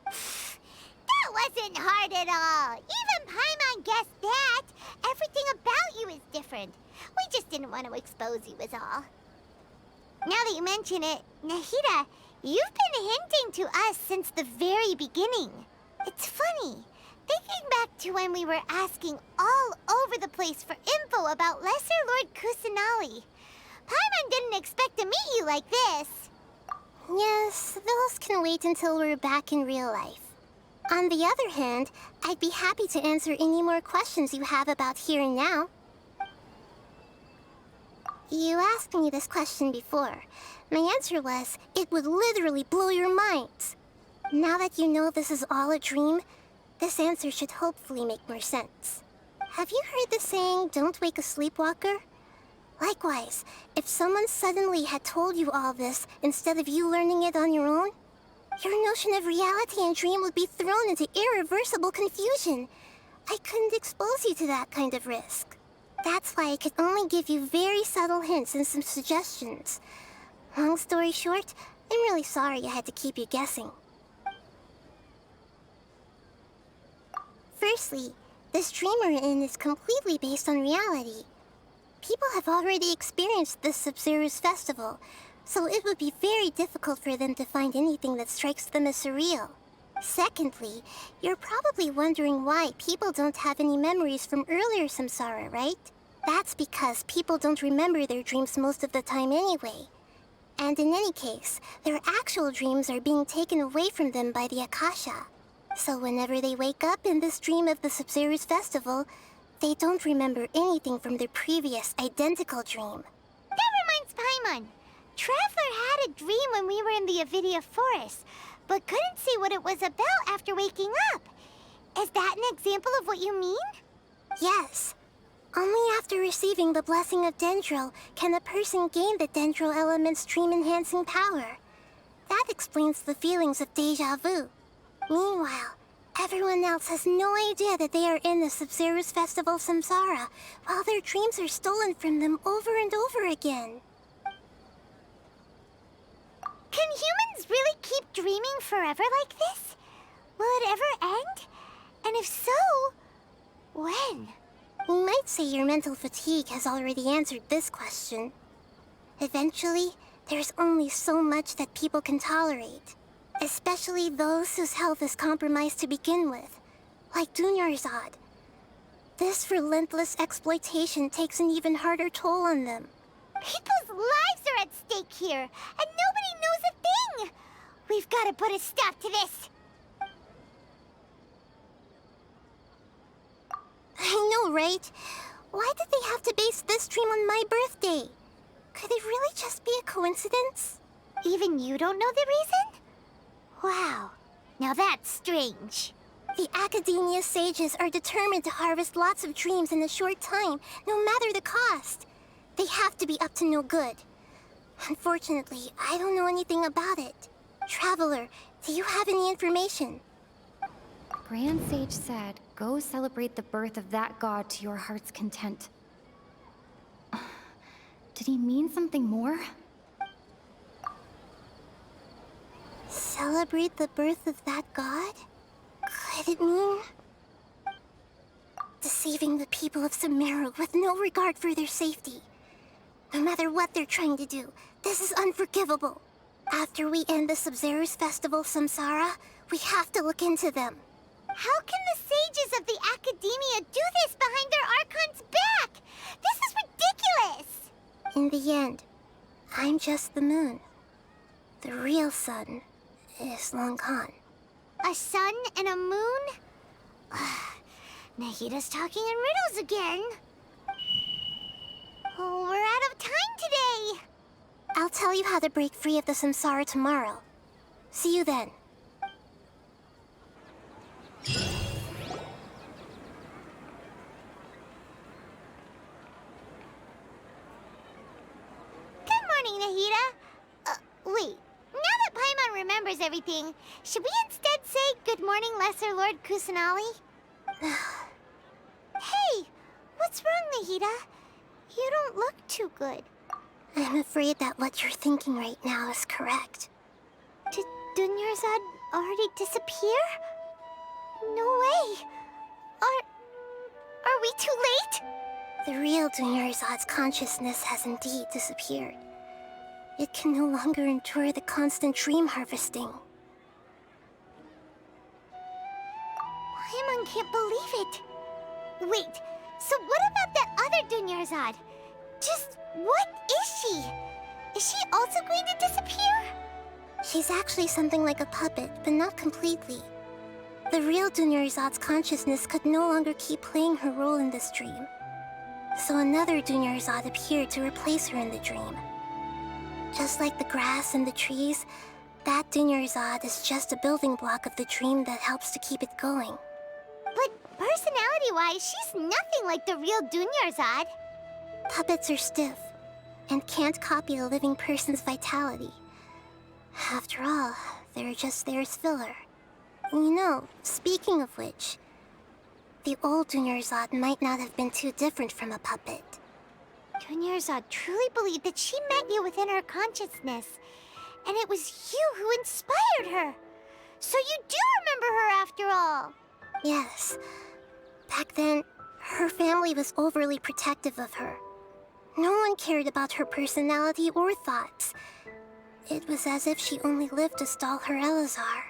That wasn't hard at all. Even Paimon guessed that. Everything about you is different. We just didn't want to expose you is all. Now that you mention it, Nahida, you've been hinting to us since the very beginning. It's funny. Thinking back to when we were asking all over the place for info about Lesser Lord Kusanali, Paimon didn't expect to meet you like this. Yes, those can wait until we're back in real life. On the other hand, I'd be happy to answer any more questions you have about here and now. You asked me this question before. My answer was, it would literally blow your minds. Now that you know this is all a dream, this answer should hopefully make more sense. Have you heard the saying, don't wake a sleepwalker? Likewise, if someone suddenly had told you all this instead of you learning it on your own, your notion of reality and dream would be thrown into irreversible confusion. I couldn't expose you to that kind of risk. That's why I could only give you very subtle hints and some suggestions. Long story short, I'm really sorry I had to keep you guessing. Firstly, this dream we're in is completely based on reality. People have already experienced this Sub-Zero's festival, so it would be very difficult for them to find anything that strikes them as surreal. Secondly, you're probably wondering why people don't have any memories from earlier samsara, right? That's because people don't remember their dreams most of the time anyway. And in any case, their actual dreams are being taken away from them by the Akasha. So whenever they wake up in this dream of the Sub-Zero's festival, they don't remember anything from their previous identical dream. That reminds Paimon. Traveler had a dream when we were in the Avidia Forest, but couldn't see what it was about after waking up. Is that an example of what you mean? Yes. Only after receiving the blessing of Dendril can a person gain the Dendril element's dream-enhancing power. That explains the feelings of déjà vu. Meanwhile, everyone else has no idea that they are in the Sub-Zero's festival samsara, while their dreams are stolen from them over and over again. Can humans really keep dreaming forever like this? Will it ever end? And if so, when? We might say your mental fatigue has already answered this question. Eventually, there's only so much that people can tolerate. Especially those whose health is compromised to begin with, like Dunyarzad. This relentless exploitation takes an even harder toll on them. People's lives are at stake here, and nobody knows a thing! We've got to put a stop to this! I know, right? Why did they have to base this dream on my birthday? Could it really just be a coincidence? Even you don't know the reason? Wow, now that's strange. The Academia sages are determined to harvest lots of dreams in a short time, no matter the cost. They have to be up to no good. Unfortunately, I don't know anything about it. Traveler, do you have any information? Grand Sage said, go celebrate the birth of that god to your heart's content. Did he mean something more? Celebrate the birth of that god? Could it mean deceiving the people of Sumeru with no regard for their safety? No matter what they're trying to do, this is unforgivable. After we end the Sub-Zero's festival samsara, we have to look into them. How can the sages of the Academia do this behind their Archon's back? This is ridiculous! In the end, I'm just the moon. The real sun is long gone. A sun and a moon? Nahida's talking in riddles again. Oh, we're out of time today. I'll tell you how to break free of the samsara tomorrow. See you then. Good morning, Nahida. Wait. Now that Paimon remembers everything, should we instead say good morning, Lesser Lord Kusanali? Hey, what's wrong, Nahida? You don't look too good. I'm afraid that what you're thinking right now is correct. Did Dunyarzad already disappear? No way. Are we too late? The real Dunyarzad's consciousness has indeed disappeared. It can no longer endure the constant dream harvesting. Paimon can't believe it. Wait, so what about that other Dunyarzad? Just what is she? Is she also going to disappear? She's actually something like a puppet, but not completely. The real Dunyarzad's consciousness could no longer keep playing her role in this dream. So another Dunyarzad appeared to replace her in the dream. Just like the grass and the trees, that Dunyarzad is just a building block of the dream that helps to keep it going. But personality-wise, she's nothing like the real Dunyarzad. Puppets are stiff, and can't copy a living person's vitality. After all, they're just there as filler. You know, speaking of which, the old Dunyarzad might not have been too different from a puppet. Dunyarzad truly believed that she met you within her consciousness, and it was you who inspired her. So you do remember her after all. Yes. Back then, her family was overly protective of her. No one cared about her personality or thoughts. It was as if she only lived to stall her Elazar.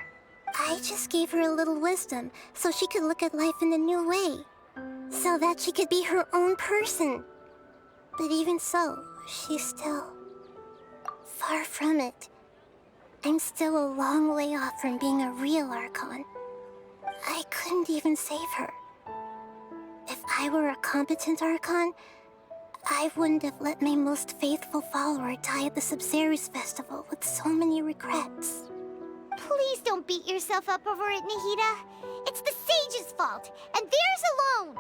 I just gave her a little wisdom so she could look at life in a new way. So that she could be her own person. But even so, she's still far from it. I'm still a long way off from being a real Archon. I couldn't even save her. If I were a competent Archon, I wouldn't have let my most faithful follower die at the Subzerus festival with so many regrets. Please don't beat yourself up over it, Nahida. It's the sage's fault, and theirs alone.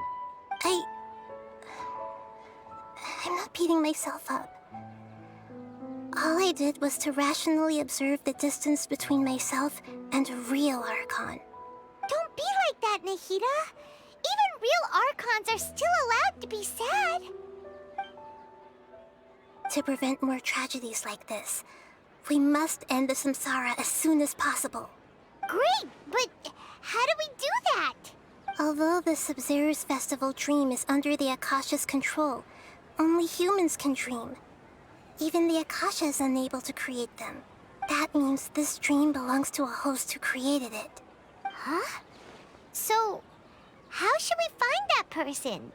I'm not beating myself up. All I did was to rationally observe the distance between myself and a real Archon. Don't be like that, Nahida. Even real Archons are still allowed to be sad. To prevent more tragedies like this, we must end the samsara as soon as possible. Great, but how do we do that? Although the Subzerus Festival dream is under the Akasha's control, only humans can dream. Even the Akasha is unable to create them. That means this dream belongs to a host who created it. Huh? So, how should we find that person?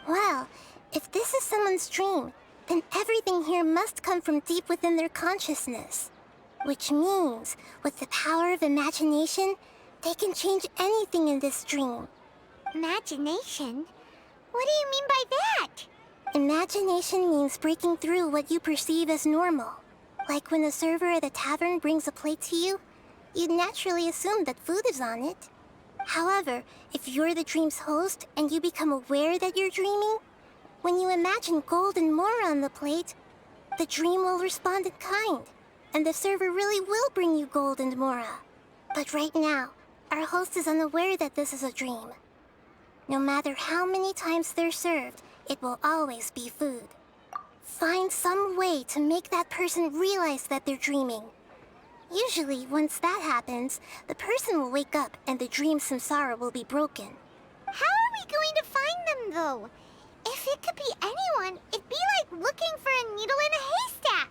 Well, if this is someone's dream, then everything here must come from deep within their consciousness. Which means, with the power of imagination, they can change anything in this dream. Imagination? What do you mean by that? Imagination means breaking through what you perceive as normal. Like when a server at a tavern brings a plate to you, you'd naturally assume that food is on it. However, if you're the dream's host and you become aware that you're dreaming, when you imagine gold and more on the plate, the dream will respond in kind, and the server really will bring you gold and mora. But right now, our host is unaware that this is a dream. No matter how many times they're served, it will always be food. Find some way to make that person realize that they're dreaming. Usually, once that happens, the person will wake up and the dream samsara will be broken. How are we going to find them, though? If it could be anyone, it'd be like looking for a needle in a haystack.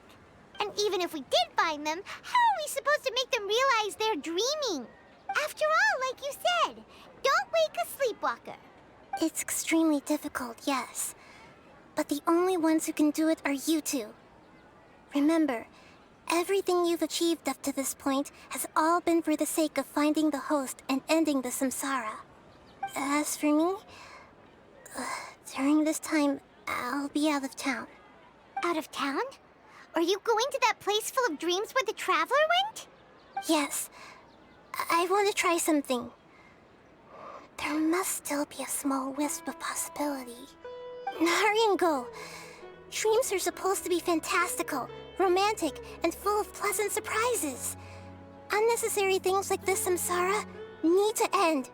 And even if we did find them, how are we supposed to make them realize they're dreaming? After all, like you said, don't wake a sleepwalker. It's extremely difficult, yes. But the only ones who can do it are you two. Remember, everything you've achieved up to this point has all been for the sake of finding the host and ending the samsara. As for me, during this time, I'll be out of town. Out of town? Are you going to that place full of dreams where the Traveler went? Yes. I want to try something. There must still be a small wisp of possibility. Hurry and go. Dreams are supposed to be fantastical, romantic, and full of pleasant surprises. Unnecessary things like this samsara need to end.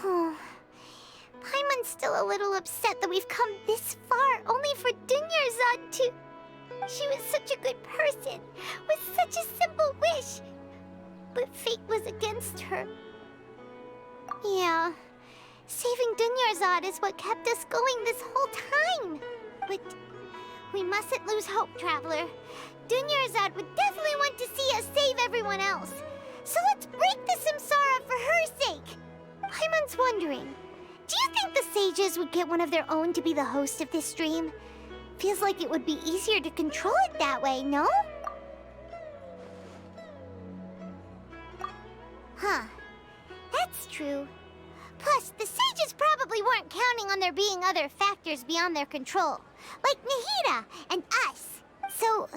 Paimon's still a little upset that we've come this far only for Dunyarzad to... She was such a good person, with such a simple wish. But fate was against her. Yeah, saving Dunyarzad is what kept us going this whole time. But we mustn't lose hope, Traveler. Dunyarzad would definitely want to see us save everyone else. So let's break the samsara for her sake. Paimon's wondering, do you think the sages would get one of their own to be the host of this dream? Feels like it would be easier to control it that way, no? Huh. That's true. Plus, the sages probably weren't counting on there being other factors beyond their control, like Nahida and us. So,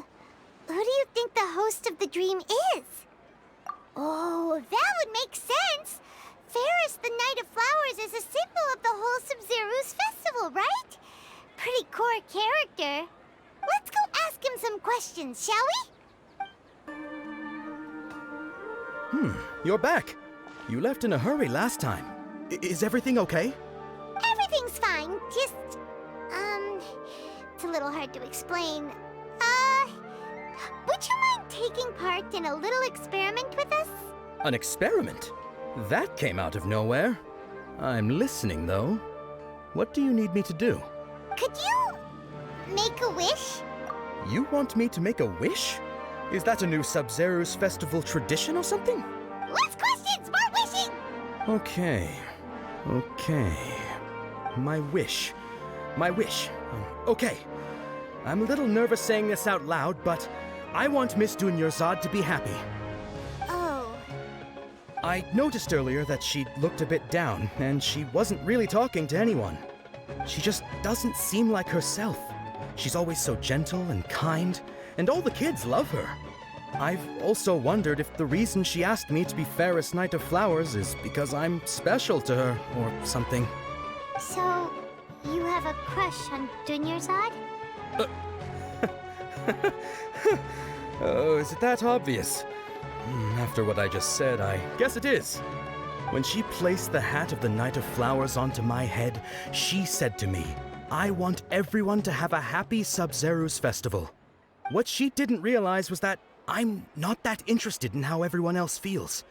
who do you think the host of the dream is? Oh, that would make sense. Ferris, the Knight of Flowers, is a symbol of the whole Subzerus festival, right? Pretty core character. Let's go ask him some questions, shall we? You're back. You left in a hurry last time. Is everything okay? Everything's fine, just, it's a little hard to explain. Would you mind taking part in a little experiment with us? An experiment? That came out of nowhere. I'm listening, though. What do you need me to do? Could you make a wish? You want me to make a wish? Is that a new Sub-Zeru's festival tradition or something? Less questions, more wishing! Okay. My wish. Okay. I'm a little nervous saying this out loud, but I want Miss Dunyarzad to be happy. Oh. I noticed earlier that she looked a bit down, and she wasn't really talking to anyone. She just doesn't seem like herself. She's always so gentle and kind, and all the kids love her. I've also wondered if the reason she asked me to be Fairest Knight of Flowers is because I'm special to her, or something. So, you have a crush on Dunyarzad? Oh, is it that obvious? After what I just said, I guess it is. When she placed the hat of the Knight of Flowers onto my head, she said to me, I want everyone to have a happy Sub-Zeru's festival. What she didn't realize was that I'm not that interested in how everyone else feels.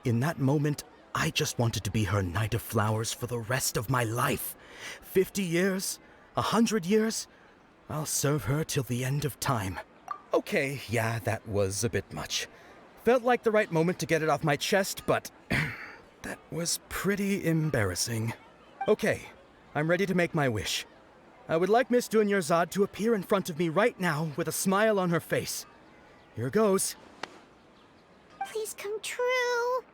In that moment, I just wanted to be her Knight of Flowers for the rest of my life. 50 years? 100 years? I'll serve her till the end of time. Okay, yeah, that was a bit much. Felt like the right moment to get it off my chest, but that was pretty embarrassing. Okay, I'm ready to make my wish. I would like Miss Dunyarzad to appear in front of me right now with a smile on her face. Here goes. Please come true.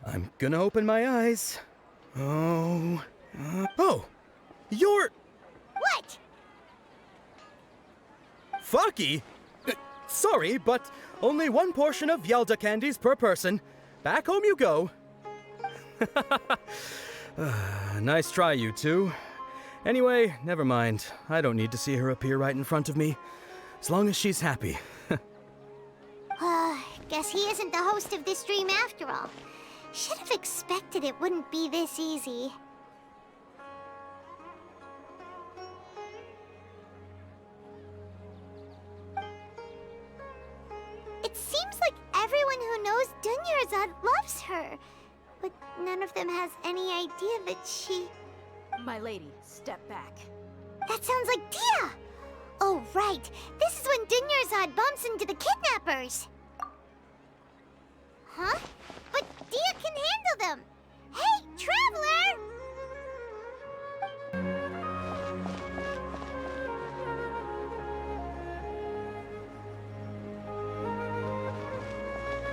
I'm gonna open my eyes. Oh, you're... What? Faki? Sorry, but only one portion of Yalda candies per person. Back home you go. Nice try, you two. Anyway, never mind. I don't need to see her appear right in front of me. As long as she's happy. Guess he isn't the host of this dream after all. Should have expected it wouldn't be this easy. It seems like everyone who knows Dunyarzad loves her. But none of them has any idea that she... My lady, step back. That sounds like Dia! Oh, right. This is when Dunyarzad bumps into the kidnappers. Huh? But Dia can handle them! Hey, Traveler!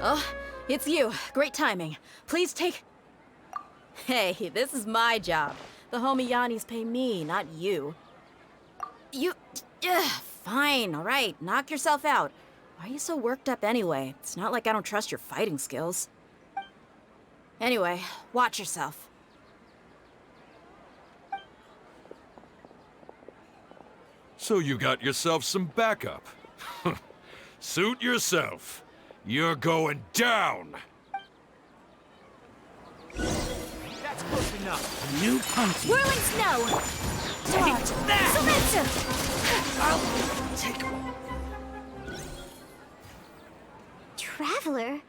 Oh, it's you. Great timing. Please take... Hey, this is my job. The homie Yannis pay me, not you. You... fine, all right. Knock yourself out. Why are you so worked up anyway? It's not like I don't trust your fighting skills. Anyway, watch yourself. So you got yourself some backup. Suit yourself. You're going down! That's close enough. New punch. Whirling snow! Charge! Sumeru! I'll take one. Traveler,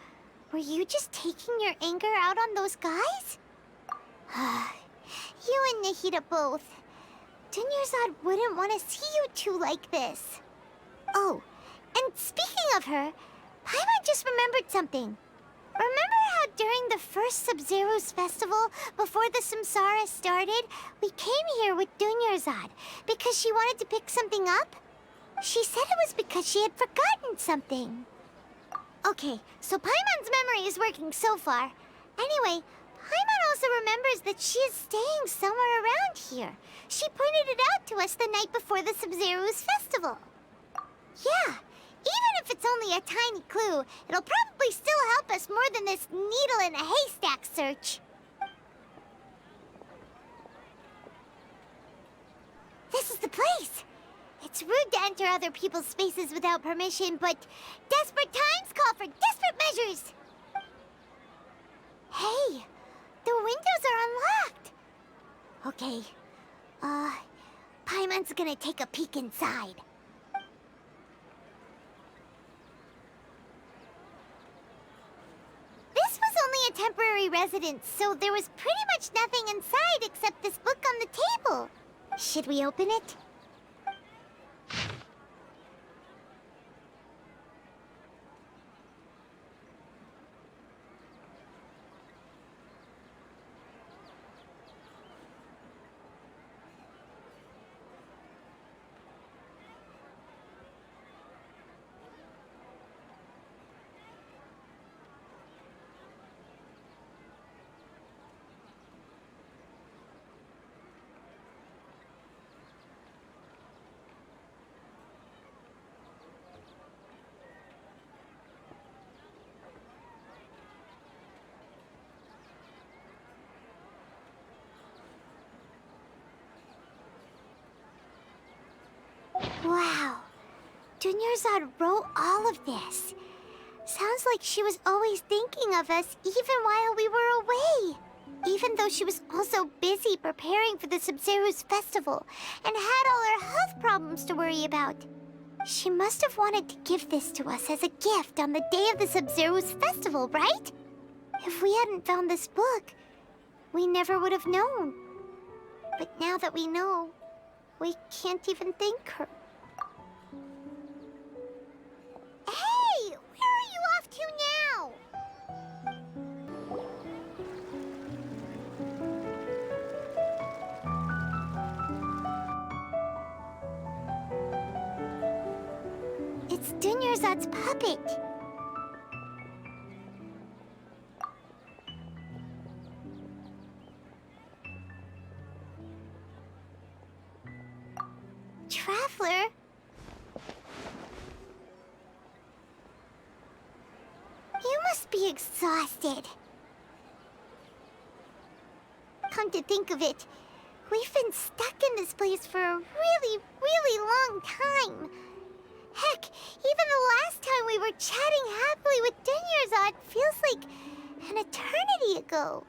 were you just taking your anger out on those guys? You and Nahida both. Dunyarzad wouldn't want to see you two like this. Oh, and speaking of her, Paimon just remembered something. Remember how during the first Sub-Zeru's festival, before the Samsara started, we came here with Dunyarzad because she wanted to pick something up? She said it was because she had forgotten something. Okay, so Paimon's memory is working so far. Anyway, Paimon also remembers that she is staying somewhere around here. She pointed it out to us the night before the Sub-Zeru's festival. Yeah. Even if it's only a tiny clue, it'll probably still help us more than this needle in a haystack search. This is the place. It's rude to enter other people's spaces without permission, but desperate times call for desperate measures. Hey, the windows are unlocked. Okay, Paimon's gonna take a peek inside. This was only a temporary residence, so there was pretty much nothing inside except this book on the table. Should we open it? Wow. Dunyarzad wrote all of this. Sounds like she was always thinking of us even while we were away. Even though she was also busy preparing for the Subzeru's festival and had all her health problems to worry about. She must have wanted to give this to us as a gift on the day of the Subzeru's festival, right? If we hadn't found this book, we never would have known. But now that we know, we can't even thank her. Hey! Where are you off to now? It's Dunyarzad's puppet. Traveler? You must be exhausted. Come to think of it, we've been stuck in this place for a really, really long time. Heck, even the last time we were chatting happily with Dunyarzad feels like an eternity ago.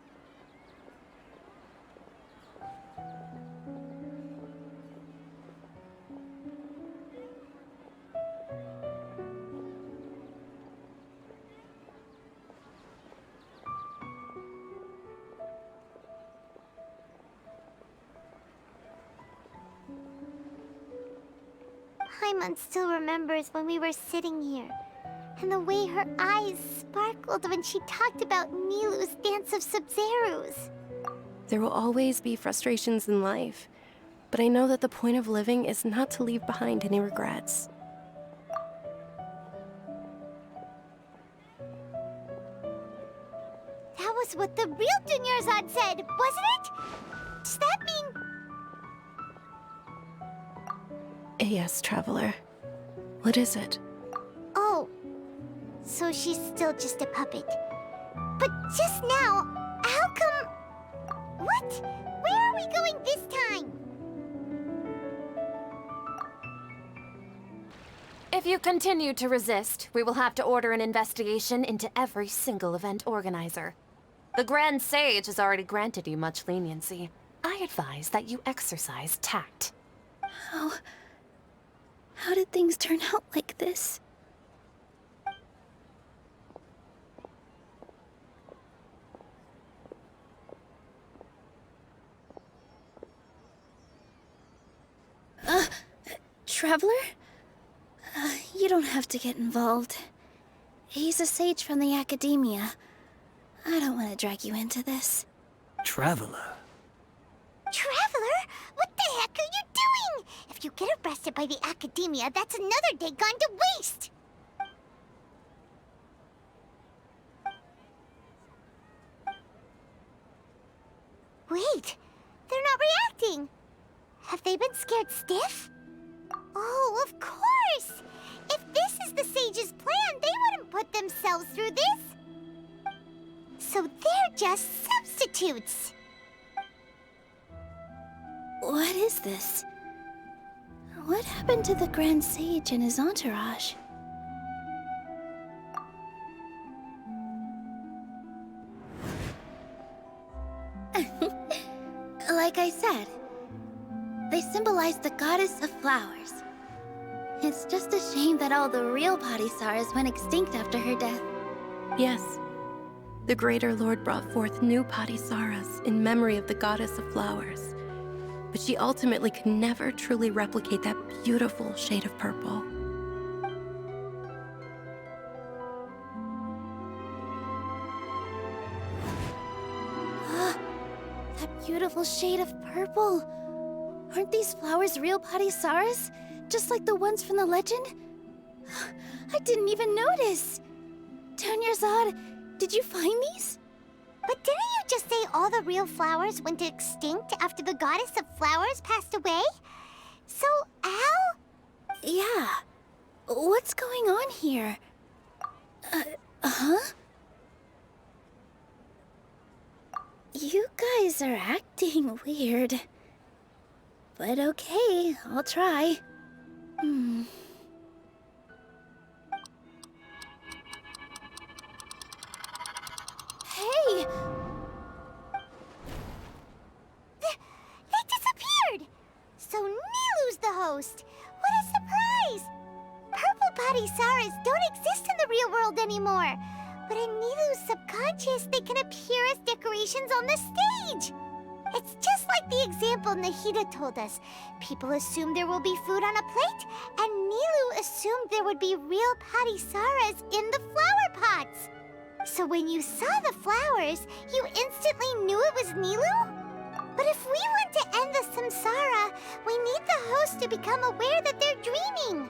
Paimon still remembers when we were sitting here, and the way her eyes sparkled when she talked about Nilu's Dance of Subzerus. There will always be frustrations in life, but I know that the point of living is not to leave behind any regrets. That was what the real Dunyarzad said, wasn't it? Does that mean... Yes, Traveler. What is it? Oh, so she's still just a puppet. But just now, how come... What? Where are we going this time? If you continue to resist, we will have to order an investigation into every single event organizer. The Grand Sage has already granted you much leniency. I advise that you exercise tact. How did things turn out like this? Traveler? You don't have to get involved. He's a sage from the Academia. I don't want to drag you into this. Traveler? Traveler? What the heck are you doing? If you get arrested by the Academia, that's another day gone to waste! Wait, they're not reacting. Have they been scared stiff? Oh, of course! If this is the Sage's plan, they wouldn't put themselves through this. So they're just substitutes. What is this? What happened to the Grand Sage and his entourage? said. They symbolize the goddess of flowers. It's just a shame that all the real Padisaras went extinct after her death. Yes. The Greater Lord brought forth new Padisaras in memory of the goddess of flowers. But she ultimately could never truly replicate that beautiful shade of purple. That beautiful shade of purple. Aren't these flowers real Padisaras? Just like the ones from the legend? I didn't even notice. Dunyarzad, did you find these? But didn't you just say all the real flowers went extinct after the goddess of flowers passed away? So, how? Yeah. What's going on here? Huh? You guys are acting weird. But okay, I'll try. Hey! They disappeared! So Nilu's the host! What a surprise! Purple Padisaras don't exist in the real world anymore. But in Nilu's subconscious, they can appear as decorations on the stage. It's just like the example Nahida told us. People assumed there will be food on a plate, and Nilu assumed there would be real Padisaras in the flower pots. So when you saw the flowers, you instantly knew it was Nilu? But if we want to end the samsara, we need the host to become aware that they're dreaming.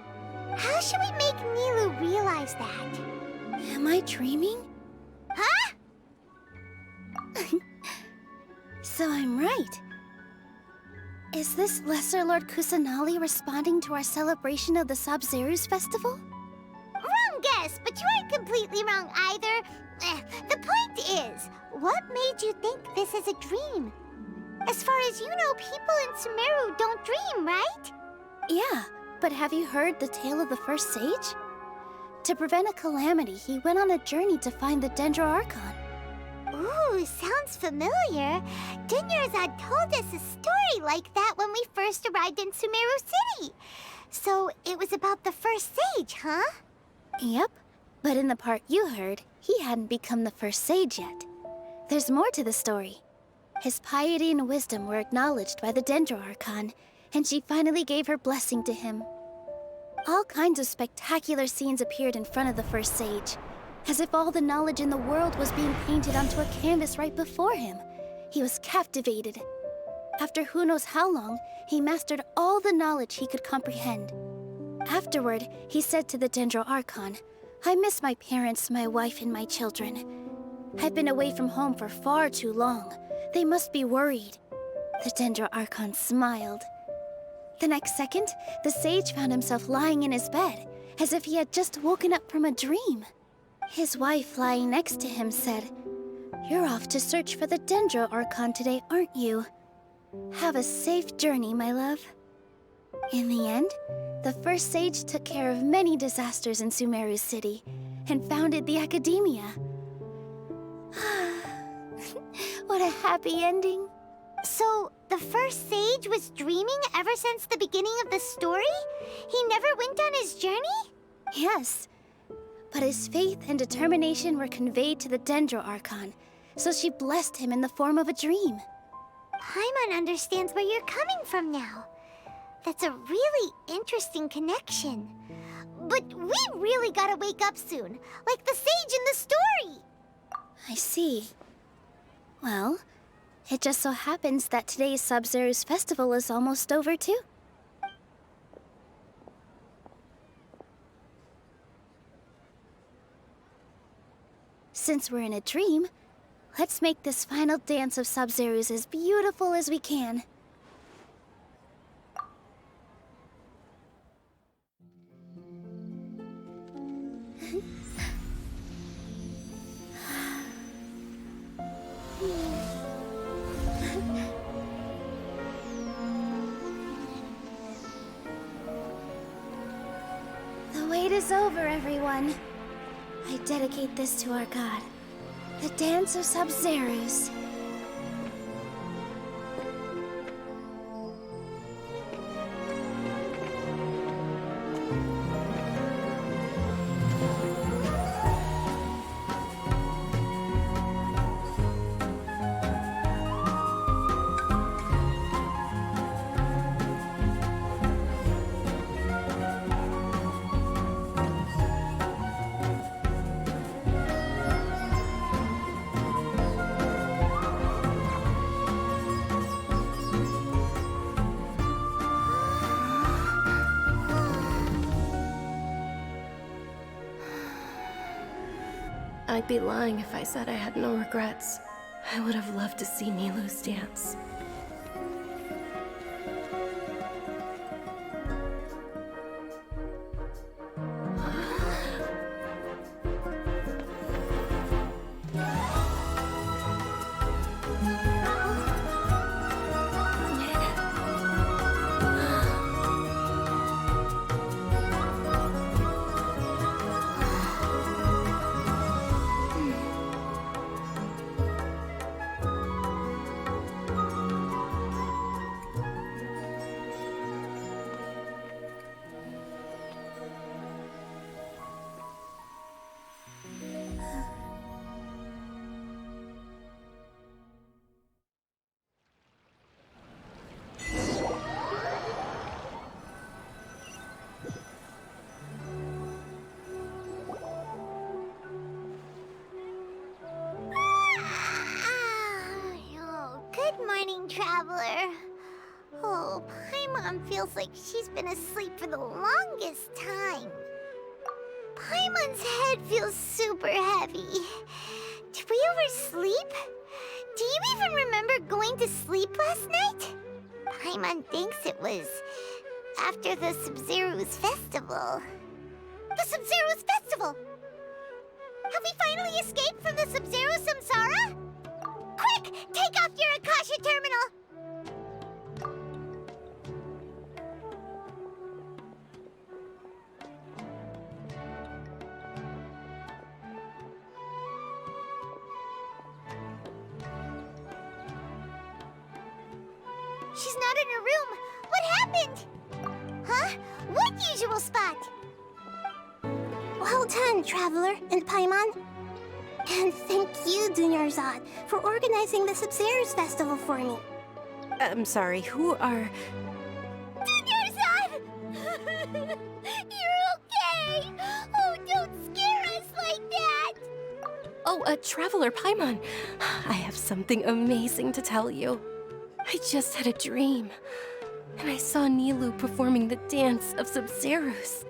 How should we make Nilu realize that? Am I dreaming? Huh? So I'm right. Is this Lesser Lord Kusanali responding to our celebration of the Sabzeruz festival? Wrong guess, but you aren't completely wrong either. The point is, what made you think this is a dream? As far as you know, people in Sumeru don't dream, right? Yeah, but have you heard the tale of the first sage? To prevent a calamity, he went on a journey to find the Dendro Archon. Ooh, sounds familiar. Dunyarzad told us a story like that when we first arrived in Sumeru City. So it was about the first sage, huh? Yep, but in the part you heard, he hadn't become the first sage yet. There's more to the story. His piety and wisdom were acknowledged by the Dendro Archon, and she finally gave her blessing to him. All kinds of spectacular scenes appeared in front of the first sage, as if all the knowledge in the world was being painted onto a canvas right before him. He was captivated. After who knows how long, he mastered all the knowledge he could comprehend. Afterward, he said to the Dendro Archon, "I miss my parents, my wife, and my children. I've been away from home for far too long. They must be worried." The Dendro Archon smiled. The next second, the sage found himself lying in his bed, as if he had just woken up from a dream. His wife, lying next to him, said, "You're off to search for the Dendro Archon today, aren't you? Have a safe journey, my love." In the end, the first sage took care of many disasters in Sumeru City and founded the Academia. What a happy ending. So, the first sage was dreaming ever since the beginning of the story? He never went on his journey? Yes. But his faith and determination were conveyed to the Dendro Archon, so she blessed him in the form of a dream. Paimon understands where you're coming from now. That's a really interesting connection. But we really gotta wake up soon, like the sage in the story. I see. Well, it just so happens that today's Sabzeruz festival is almost over too. Since we're in a dream, let's make this final dance of Sabzeruz as beautiful as we can. The wait is over, everyone. I dedicate this to our god, the dance of Sabzeruz. I'd be lying if I said I had no regrets. I would have loved to see Nilou's dance. Good morning, Traveler. Oh, Paimon feels like she's been asleep for the longest time. Paimon's head feels super heavy. Did we oversleep? Do you even remember going to sleep last night? Paimon thinks it was after the Sub-Zero's festival. The Sub-Zero's festival! Have we finally escaped from the Sub-Zero samsara? Quick! Take off your Akasha terminal! She's not in her room. What happened? Huh? What usual spot? Well done, Traveler and Paimon. And thank you, Dunyarzad, for organizing the Sub-Zero's festival for me. I'm sorry, who are... Dunyarzad! You're okay! Oh, don't scare us like that! Oh, Traveler Paimon. I have something amazing to tell you. I just had a dream, and I saw Nilou performing the dance of Sub-Zeros.